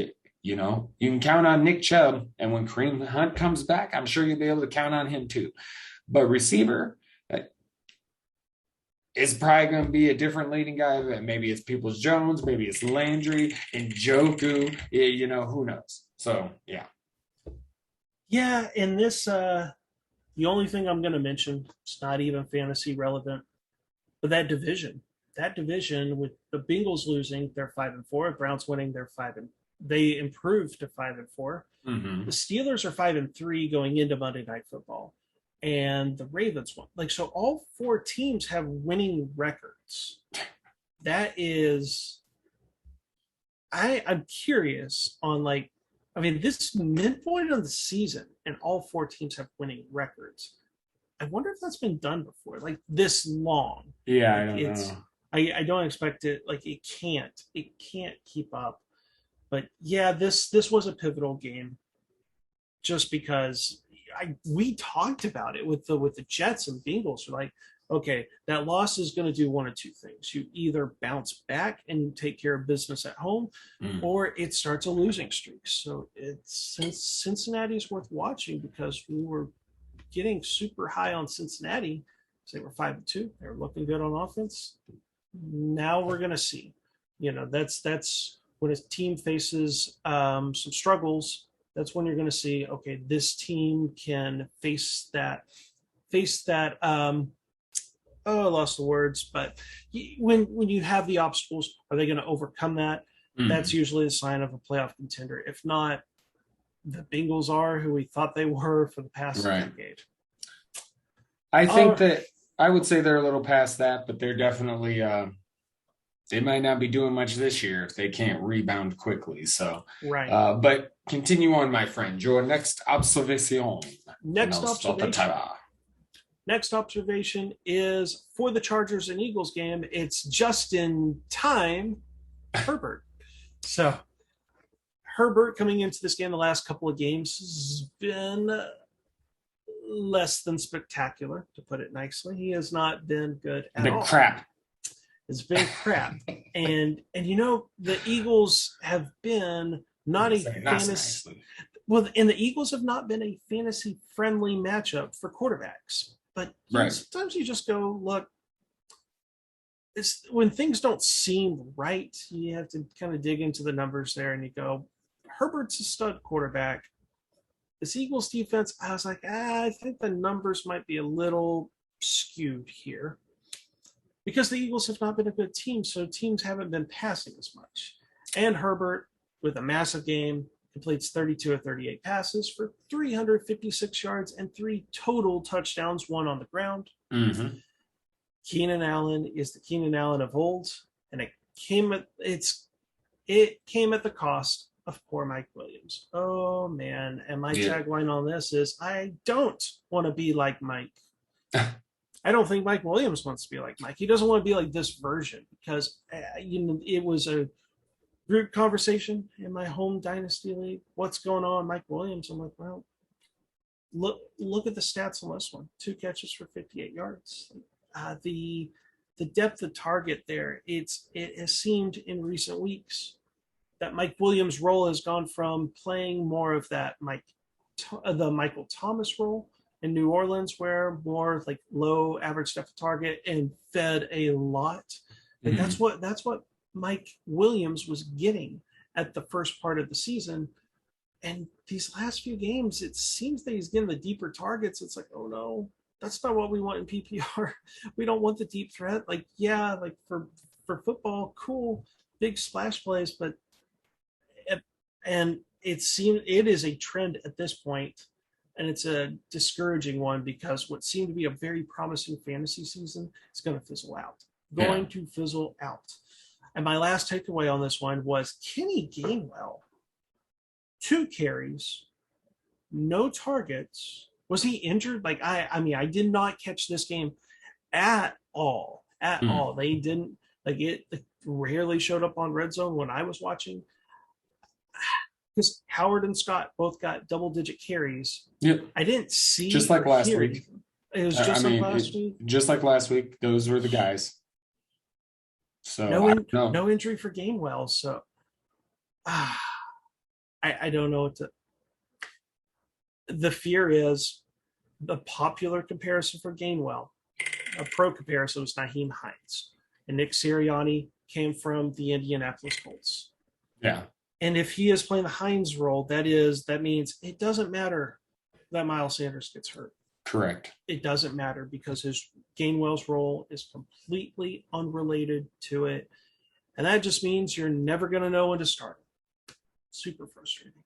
you can count on Nick Chubb. And when Kareem Hunt comes back, I'm sure you'll be able to count on him too. But receiver, it's probably going to be a different leading guy. Maybe it's Peoples-Jones, maybe it's Landry and Njoku. Who knows? So, yeah. Yeah, and this, the only thing I'm going to mention, it's not even fantasy relevant, but that division with the Bengals losing, they're 5-4. Browns winning, they improved to 5-4. Mm-hmm. The Steelers are 5-3 going into Monday Night Football. And the Ravens won. So all four teams have winning records. That is, I'm curious on this midpoint of the season and all four teams have winning records. I wonder if that's been done before, this long. Yeah, I don't know. I don't expect it. It can't keep up. But yeah, this was a pivotal game just because we talked about it with the Jets and Bengals. We're like, okay, that loss is going to do one of two things. You either bounce back and take care of business at home, or it starts a losing streak. So Cincinnati is worth watching because we were getting super high on Cincinnati. So they were 5-2. They were looking good on offense. Now we're going to see. That's when a team faces some struggles. That's when you're going to see, okay, this team can face that. I lost the words, but when you have the obstacles, are they going to overcome that? Mm-hmm. That's usually a sign of a playoff contender. If not, the Bengals are who we thought they were for the past decade. I think that I would say they're a little past that, but they're definitely they might not be doing much this year if they can't rebound quickly. So, but continue on, my friend. Your next observation. Next observation is for the Chargers and Eagles game. It's just in time, Herbert. So, Herbert coming into this game the last couple of games has been less than spectacular, to put it nicely. He has not been good at all. Crap. It's been crap. And the Eagles have been not a fantasy. Well, and the Eagles have not been a fantasy friendly matchup for quarterbacks. But sometimes you just go, look, when things don't seem right, you have to kind of dig into the numbers there and you go, Herbert's a stud quarterback. This Eagles defense, I was like, I think the numbers might be a little skewed here. Because the Eagles have not been a good team, so teams haven't been passing as much. And Herbert, with a massive game, completes 32 of 38 passes for 356 yards and 3 total touchdowns, 1 on the ground. Mm-hmm. Keenan Allen is the Keenan Allen of old, and it came at the cost of poor Mike Williams. Oh, man. And my tagline on this is, I don't want to be like Mike. I don't think Mike Williams wants to be like Mike. He doesn't want to be like this version because, it was a group conversation in my home Dynasty league. What's going on, Mike Williams? I'm like, well, look at the stats on this one. 2 catches for 58 yards. The depth of target there, it has seemed in recent weeks that Mike Williams' role has gone from playing more of that the Michael Thomas role in New Orleans, where more like low average depth of target and fed a lot. And that's what Mike Williams was getting at the first part of the season. And these last few games, it seems that he's getting the deeper targets. It's like, oh no, that's not what we want in PPR. We don't want the deep threat. For football, cool, big splash plays, but it is a trend at this point. And it's a discouraging one because what seemed to be a very promising fantasy season is going to fizzle out. And my last takeaway on this one was Kenny Gainwell. 2 carries, no targets. Was he injured? I did not catch this game. at all. At Mm. all. They didn't like it. It rarely showed up on red zone when I was watching because Howard and Scott both got double-digit carries. Yep. I didn't see Just like or last hear week. anything. It was I just like mean, last week. just like last week, those were the guys. So No, I don't know. no injury for Gainwell. So I don't know what to. The fear is the popular comparison for Gainwell, a pro comparison was Naheem Hines, and Nick Sirianni came from the Indianapolis Colts. Yeah. And if he is playing the Hines role, that means it doesn't matter that Miles Sanders gets hurt. Correct. It doesn't matter because his Gainwell's role is completely unrelated to it. And that just means you're never going to know when to start. Super frustrating.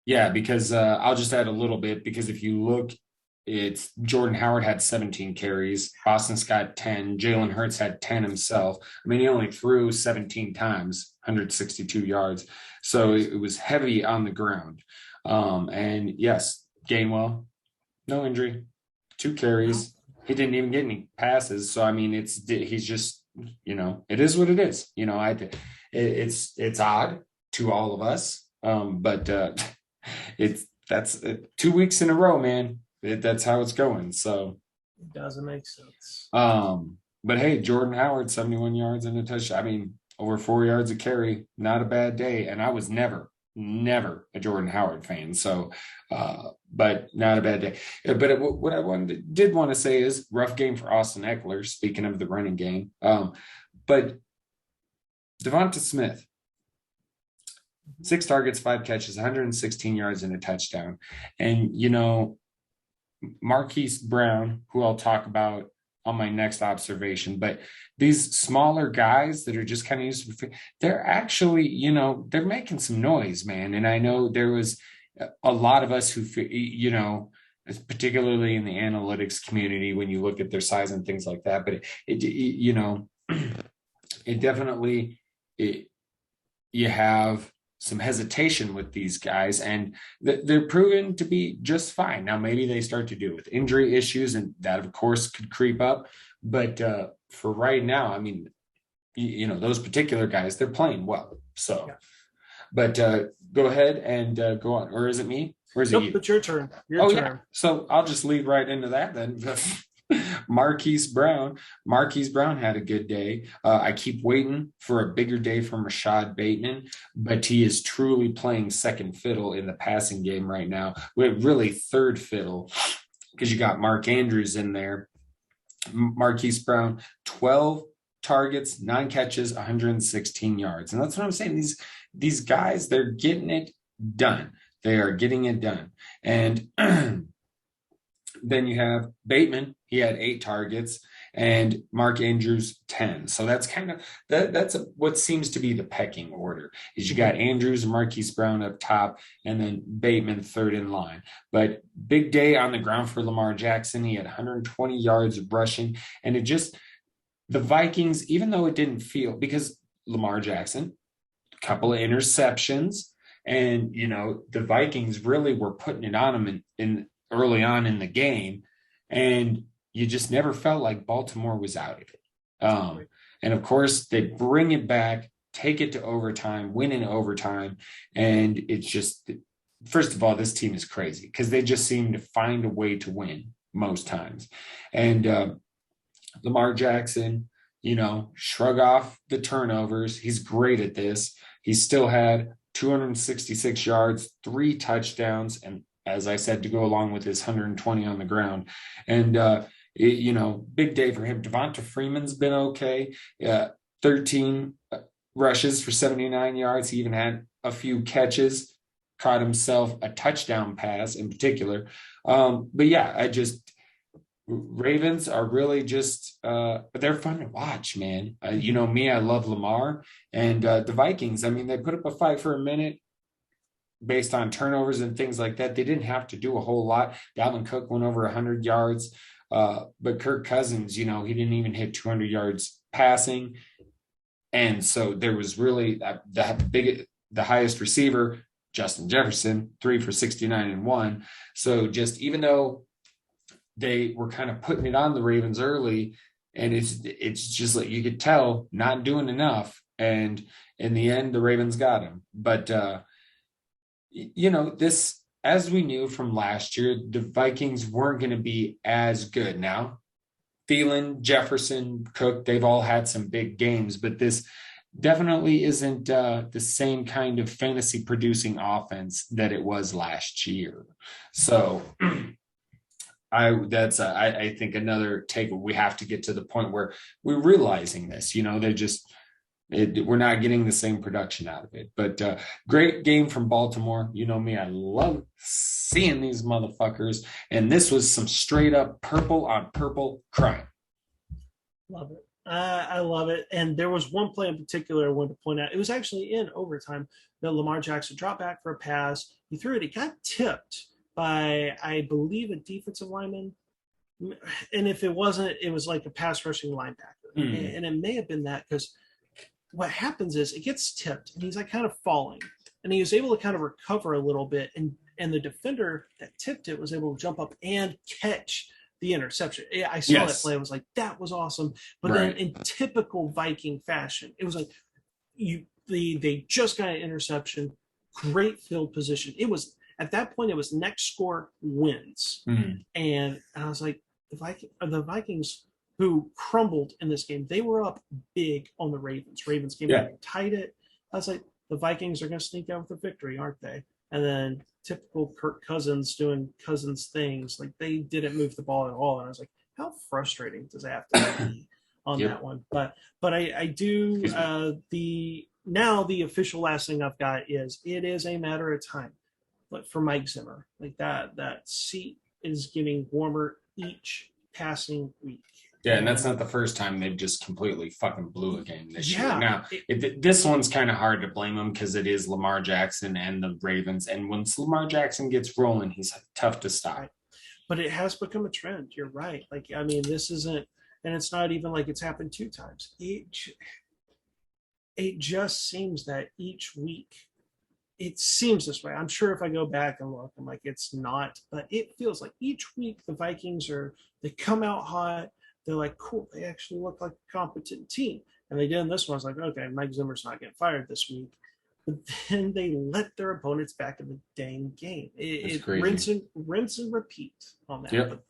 Yeah, because I'll just add a little bit because if you look, it's Jordan Howard had 17 carries, Boston Scott 10, Jalen Hurts had 10 himself. I mean, he only threw 17 times, 162 yards. So it was heavy on the ground. And yes, Gainwell, no injury, 2 carries. He didn't even get any passes. So I mean, he's just, it is what it is. It's odd to all of us. But that's 2 weeks in a row, man. That's how it's going. So it doesn't make sense. But hey, Jordan Howard, 71 yards and a touchdown. I mean, over 4 yards a carry, not a bad day. And I was never a Jordan Howard fan. So, but not a bad day. But what I did want to say is rough game for Austin Eckler. Speaking of the running game, but Devonta Smith. 6 targets, 5 catches, 116 yards and a touchdown. And, Marquis Brown, who I'll talk about on my next observation, but these smaller guys that are just kind of used to, they're actually, they're making some noise, man. And I know there was a lot of us who, particularly in the analytics community, when you look at their size and things like that, but it definitely, you have some hesitation with these guys, and they're proven to be just fine. Now, maybe they start to deal with injury issues, and that, of course, could creep up. But for right now, I mean, those particular guys, they're playing well. So, yeah. But go ahead and go on. Or is it me? Or is it you? It's your turn. Your turn. Yeah. So I'll just lead right into that then. Marquis Brown had a good day. I keep waiting for a bigger day from Rashad Bateman, but he is truly playing second fiddle in the passing game right now. We're really third fiddle because you got Mark Andrews in there. Marquis Brown, 12 targets, 9 catches, 116 yards. And that's what I'm saying. These guys, they're getting it done. They are getting it done. And then you have Bateman. He had 8 targets, and Mark Andrews 10. So that's kind of that's what seems to be the pecking order. Is you got Andrews and Marquis Brown up top, and then Bateman third in line. But big day on the ground for Lamar Jackson. He had 120 yards of rushing, and the Vikings, even though it didn't feel, because Lamar Jackson, a couple of interceptions, and the Vikings really were putting it on him in early on in the game, and you just never felt like Baltimore was out of it. And of course, they bring it back, take it to overtime, win in overtime. And it's just, first of all, this team is crazy because they just seem to find a way to win most times. And Lamar Jackson, shrug off the turnovers. He's great at this. He still had 266 yards, 3 touchdowns, and as I said, to go along with his 120 on the ground. And, big day for him. Devonta Freeman's been okay. 13 rushes for 79 yards. He even had a few catches, caught himself a touchdown pass in particular. But yeah, Ravens are really just, they're fun to watch, man. Me, I love Lamar, and the Vikings, I mean, they put up a fight for a minute based on turnovers and things like that. They didn't have to do a whole lot. Dalvin Cook went over 100 yards, but Kirk Cousins, he didn't even hit 200 yards passing. And so there was really the highest receiver, Justin Jefferson, 3 for 69 and 1. So just even though they were kind of putting it on the Ravens early, and it's just like you could tell not doing enough. And in the end, the Ravens got him. But this, as we knew from last year, the Vikings weren't going to be as good. Now, Thielen, Jefferson, Cook, they've all had some big games, but this definitely isn't the same kind of fantasy producing offense that it was last year. So I think another take. We have to get to the point where we're realizing this. We're not getting the same production out of it. But great game from Baltimore. You know me, I love seeing these motherfuckers. And this was some straight up purple on purple crime. Love it. I love it. And there was one play in particular I wanted to point out. It was actually in overtime that Lamar Jackson dropped back for a pass. He threw it. He got tipped by, I believe, a defensive lineman. And if it wasn't, it was like a pass rushing linebacker. And it may have been that, because what happens is it gets tipped and he's like kind of falling. And he was able to kind of recover a little bit. And the defender that tipped it was able to jump up and catch the interception. I saw that play. I was like, that was awesome. But then in typical Viking fashion, it was like they just got an interception, great field position. It was at that point, it was next score wins. And I was like, the Vikings, who crumbled in this game, they were up big on the Ravens. Ravens came back and tied it. I was like, the Vikings are going to sneak out with a victory, aren't they? And then typical Kirk Cousins doing Cousins things, like they didn't move the ball at all. And I was like, how frustrating does that have to be on that one? But I do the official last thing I've got is it is a matter of time. But for Mike Zimmer, like that seat is getting warmer each passing week. Yeah, and that's not the first time they've just completely fucking blew a game this year. Now, this one's kind of hard to blame them because it is Lamar Jackson and the Ravens. And once Lamar Jackson gets rolling, he's tough to stop. But it has become a trend. You're right. Like, I mean, this isn't, and it's not even like it's happened 2 times. It just seems that each week, it seems this way. I'm sure if I go back and look, I'm like, it's not. But it feels like each week the Vikings they come out hot. They're like, cool, they actually look like a competent team. And they did in this one. I was like, okay, Mike Zimmer's not getting fired this week. But then they let their opponents back in the dang game. It rinse and repeat on that. Yep. But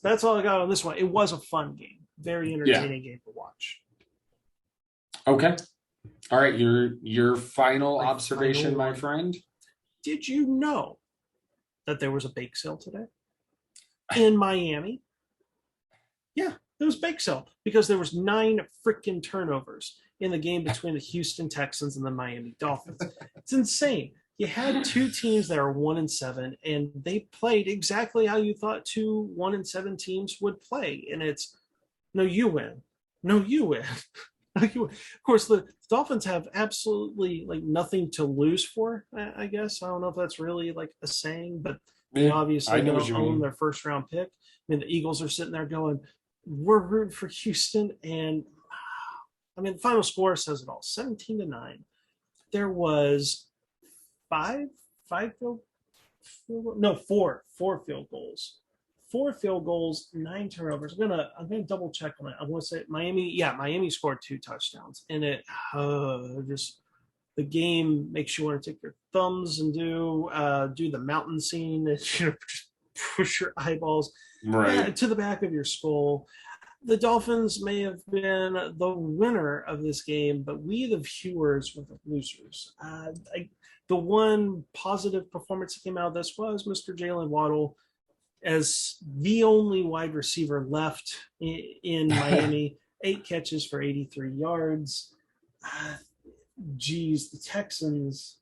that's all I got on this one. It was a fun game. Very entertaining game to watch. Okay. All right, your final observation, my friend. Did you know that there was a bake sale today in Miami? Yeah, there was a bake sale because there was 9 freaking turnovers in the game between the Houston Texans and the Miami Dolphins. It's insane. You had 2 teams that are 1-7, and they played exactly how you thought 2 1-7 teams would play. And it's no, you win. No, you win. Of course, the Dolphins have absolutely like nothing to lose for, I guess. I don't know if that's really like a saying, but they obviously don't own their first round pick. I mean, the Eagles are sitting there going, we're rooting for Houston. And I mean, the final score says it all, 17-9. There was 4 field goals. 4 field goals, 9 turnovers. I'm gonna double check on it. I want to say Miami scored 2 touchdowns, and it just the game makes you want to take your thumbs and do the mountain scene, and just push your eyeballs to the back of your skull. The Dolphins may have been the winner of this game, but we, the viewers, were the losers. The one positive performance that came out of this was Mr. Jalen Waddle, as the only wide receiver left in Miami, 8 catches for 83 yards. The Texans,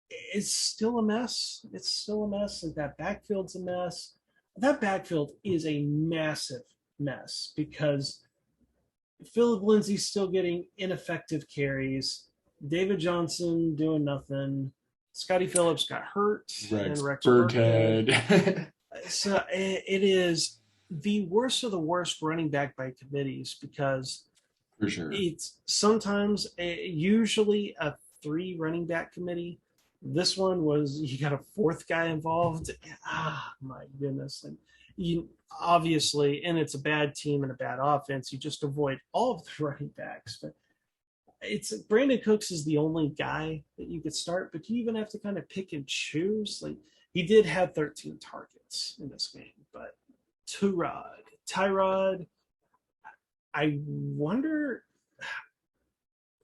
it's still a mess. It's still a mess. That backfield's a mess. That backfield is a massive mess because Philip Lindsay's still getting ineffective carries. David Johnson doing nothing. Scotty Phillips got hurt. Rex and Rex Burkhead. So it is the worst of the worst running back by committees because for sure it's sometimes usually a 3 running back committee. This one was you got a fourth guy involved. Ah, my goodness. And you obviously, and it's a bad team and a bad offense. You just avoid all of the running backs. But it's Brandon Cooks is the only guy that you could start, but you even have to kind of pick and choose. Like he did have 13 targets in this game, but Tyrod, I wonder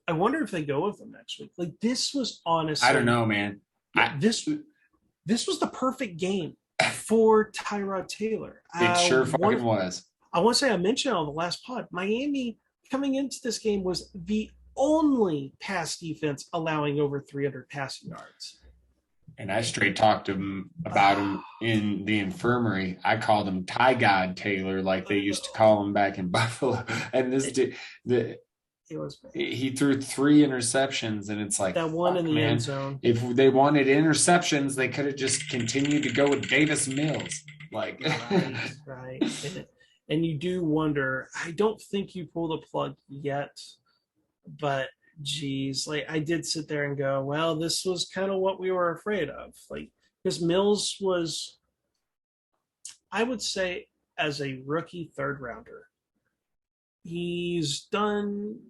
I wonder if they go with them next week. Like this was honestly I don't know, man. This was the perfect game for Tyrod Taylor. It sure fucking was. I want to say I mentioned on the last pod, Miami coming into this game was the only pass defense allowing over 300 passing yards. And I straight talked to him about him in the infirmary. I called him Ty God Taylor, like they used to call him back in Buffalo. And this he threw 3 interceptions, and it's like that one in the end zone. If they wanted interceptions, they could have just continued to go with Davis Mills. Like right. And you do wonder. I don't think you pull the plug yet, but geez, like I did sit there and go, well, this was kind of what we were afraid of. Like because Mills was, I would say, as a rookie third rounder, he's done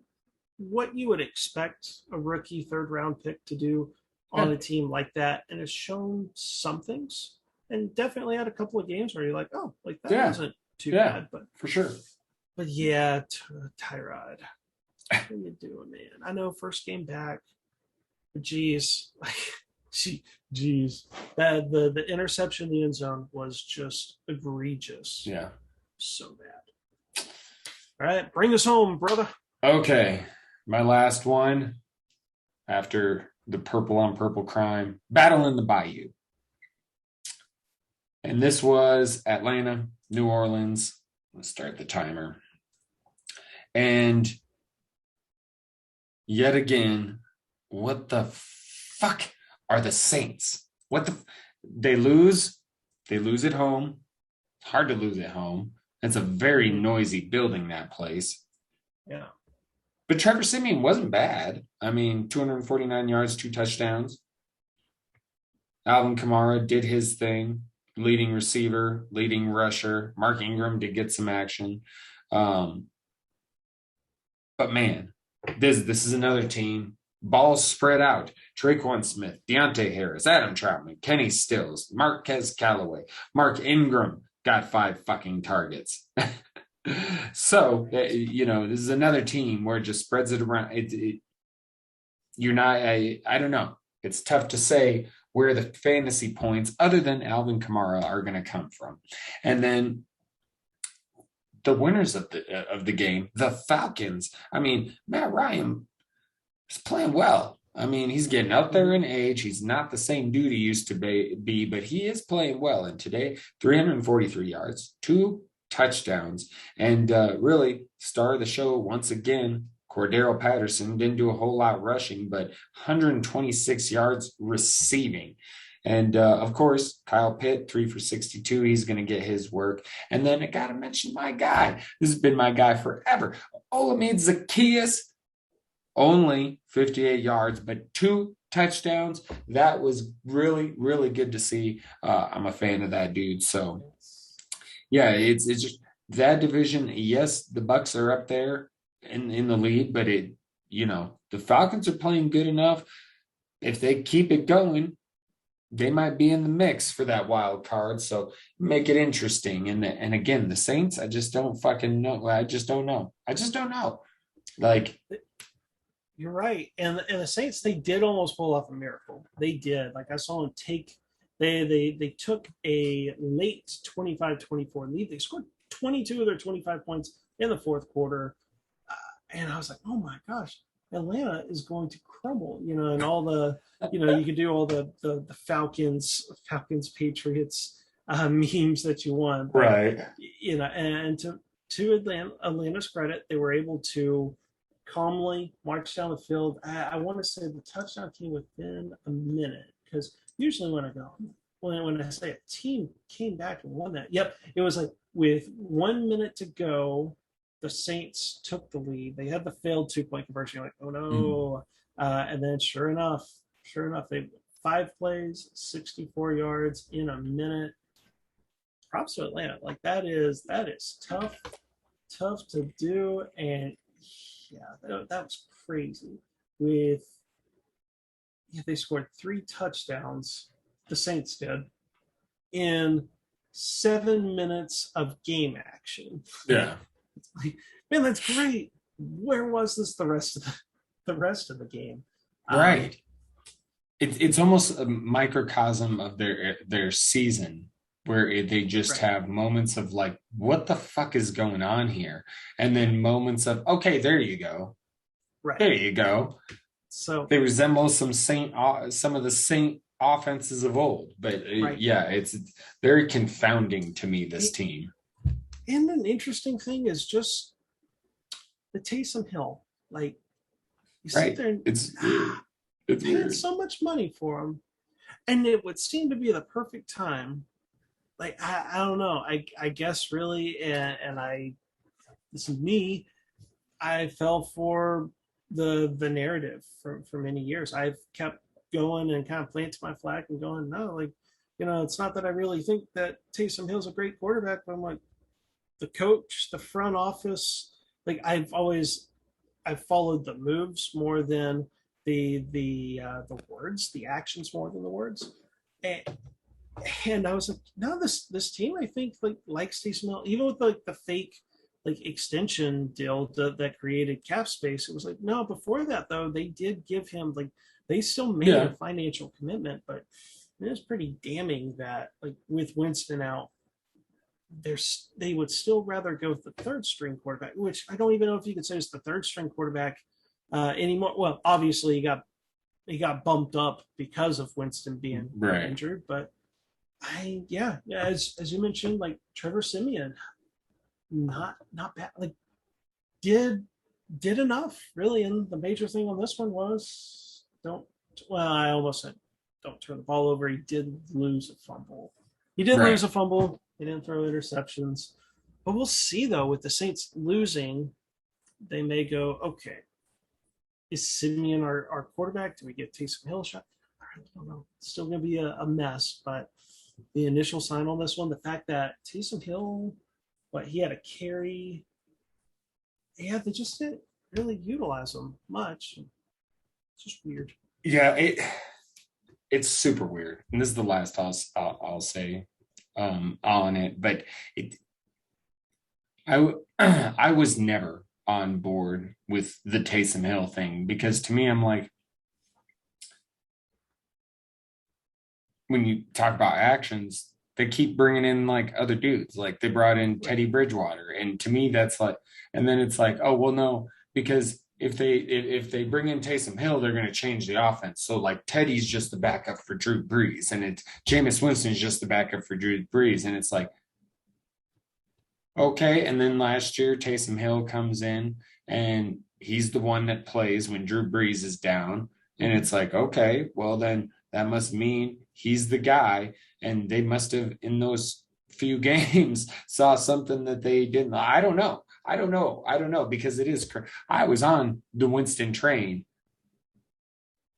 what you would expect a rookie third round pick to do on a team like that, and has shown some things, and definitely had a couple of games where you're like, oh, like that wasn't too bad, but for sure. But yeah, Tyrod, what are you doing, man? I know first game back, but geez, that the interception in the end zone was just egregious. Yeah, so bad. All right, bring us home, brother. Okay, my last one after the purple on purple crime, Battle in the Bayou. And this was Atlanta, New Orleans. Let's start the timer. And yet again, what the fuck are the Saints? They lose at home. Hard to lose at home. It's a very noisy building, that place. Yeah. But Trevor Siemian wasn't bad. I mean, 249 yards, 2 touchdowns. Alvin Kamara did his thing. Leading receiver, leading rusher. Mark Ingram did get some action. But man, this is another team. Balls spread out. Traquan Smith, Deontay Harris, Adam Troutman, Kenny Stills, Marquez Callaway, Mark Ingram got 5 fucking targets. So, this is another team where it just spreads it around. You're not, I don't know. It's tough to say where the fantasy points other than Alvin Kamara are going to come from. And then the winners of the game, the Falcons. I mean, Matt Ryan is playing well. I mean, he's getting up there in age. He's not the same dude he used to be, but he is playing well. And today, 343 yards, 2 touchdowns, and really star of the show once again, Cordero Patterson. Didn't do a whole lot rushing, but 126 yards receiving. And of course, Kyle Pitt, 3 for 62. He's going to get his work. And then I got to mention my guy. This has been my guy forever. Olamide Zaccheaus, only 58 yards, but 2 touchdowns. That was really, really good to see. I'm a fan of that dude. So, yeah, it's just that division. Yes, the Bucs are up there in the lead, but the Falcons are playing good enough. If they keep it going, they might be in the mix for that wild card. So make it interesting. And again, the Saints, I just don't fucking know. I just don't know. Like, you're right. And the Saints, they did almost pull off a miracle. They did. Like I saw them take. They took a late 25-24 lead. They scored 22 of their 25 points in the fourth quarter. And I was like, oh my gosh, Atlanta is going to crumble, and all the, you could do all the Falcons, Patriots memes that you want. Right. And to Atlanta's credit, they were able to calmly march down the field. I want to say the touchdown came within a minute, because usually when I say a team came back and won that, it was like with 1 minute to go, the Saints took the lead. They had the failed 2-point conversion. You're like, oh no. And then sure enough, they 5 plays, 64 yards in a minute. Props to Atlanta. Like that is tough to do. And yeah, that was crazy. They scored 3 touchdowns, the Saints did, in 7 minutes of game action. Yeah. It's like, man, that's great. Where was this the rest of the game? Right. It's almost a microcosm of their season, where they just have moments of like, what the fuck is going on here? And then moments of, okay, there you go. Right. There you go. So they resemble some of the Saint offenses of old. But yeah, it's very confounding to me, this team. And an interesting thing is just the Taysom Hill. Like, you sit there and it's paid so much money for him. And it would seem to be the perfect time. Like, I don't know. I guess really, and this is me, I fell for the narrative for many years. I've kept going and kind of planting my flag and going, no, like, it's not that I really think that Taysom Hill's a great quarterback, but I'm like, the coach, the front office, like I've followed the moves more than the words, the actions more than the words. And I was like, no, this team, I think, like, likes Taysom Hill, even with like the fake like extension deal that created cap space. It was like, no, before that though, they did give him, like, they still made a financial commitment, but it was pretty damning that, like, with Winston out, they would still rather go with the third string quarterback, which I don't even know if you could say it's the third string quarterback anymore. Well, obviously he got bumped up because of Winston being injured, but as you mentioned, like Trevor Siemian, not bad, like did enough really. And the major thing on this one was I almost said don't turn the ball over. He did lose a fumble. He didn't throw interceptions. But we'll see, though, with the Saints losing, they may go, okay, is Siemian our quarterback? Do we get Taysom Hill a shot? I don't know. It's still going to be a mess. But the initial sign on this one, the fact that Taysom Hill, he had a carry. Yeah, they just didn't really utilize him much. It's just weird. Yeah, it's super weird. And this is the last I'll say on it, but I was never on board with the Taysom Hill thing, because to me, I'm like, when you talk about actions, they keep bringing in like other dudes. Like they brought in Teddy Bridgewater, and to me that's like, and then it's like, oh well, no, because if they bring in Taysom Hill, they're going to change the offense. So like Teddy's just the backup for Drew Brees, and it's Jameis Winston's just the backup for Drew Brees, and it's like, okay. And then last year Taysom Hill comes in and he's the one that plays when Drew Brees is down, and it's like, okay, well then that must mean he's the guy, and they must have in those few games saw something that they didn't. I don't know because it is. I was on the Winston train,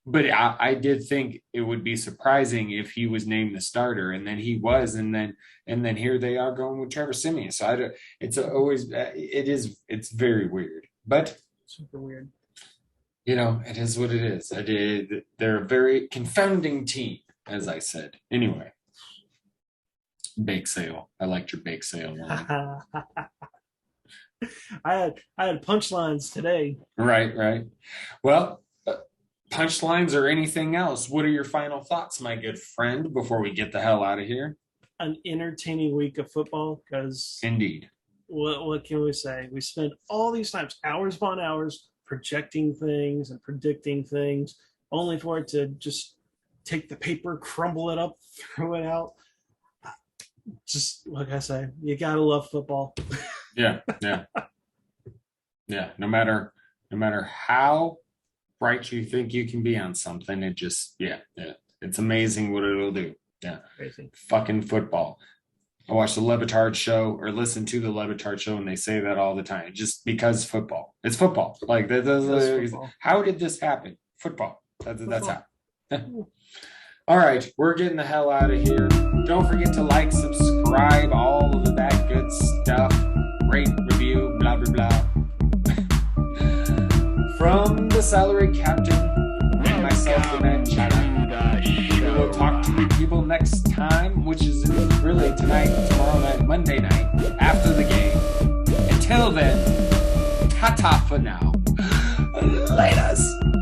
but I did think it would be surprising if he was named the starter, and then he was, and then here they are going with Trevor Siemian. So it's very weird, but super weird. It is what it is. They're a very confounding team, as I said. Anyway, bake sale. I liked your bake sale line. I had punchlines today. Right. Well, punchlines or anything else. What are your final thoughts, my good friend, before we get the hell out of here? An entertaining week of football, because indeed. What can we say? We spent all these times, hours upon hours, projecting things and predicting things, only for it to just take the paper, crumble it up, throw it out. Just like I say, you gotta love football. Yeah. No matter how bright you think you can be on something, it just it's amazing what it'll do. Yeah, crazy. Fucking football. I watch the Levitard show or listen to the Levitard show, and they say that all the time. Just because football, it's football. Like football. How did this happen? Football. That's how. All right, we're getting the hell out of here. Don't forget to like, subscribe, all of that good stuff. Rate, review, blah, blah, blah. From the salary captain and myself, the man China. We will talk to you people next time, which is really tonight, tomorrow night, Monday night, after the game. Until then, ta-ta for now. Laters.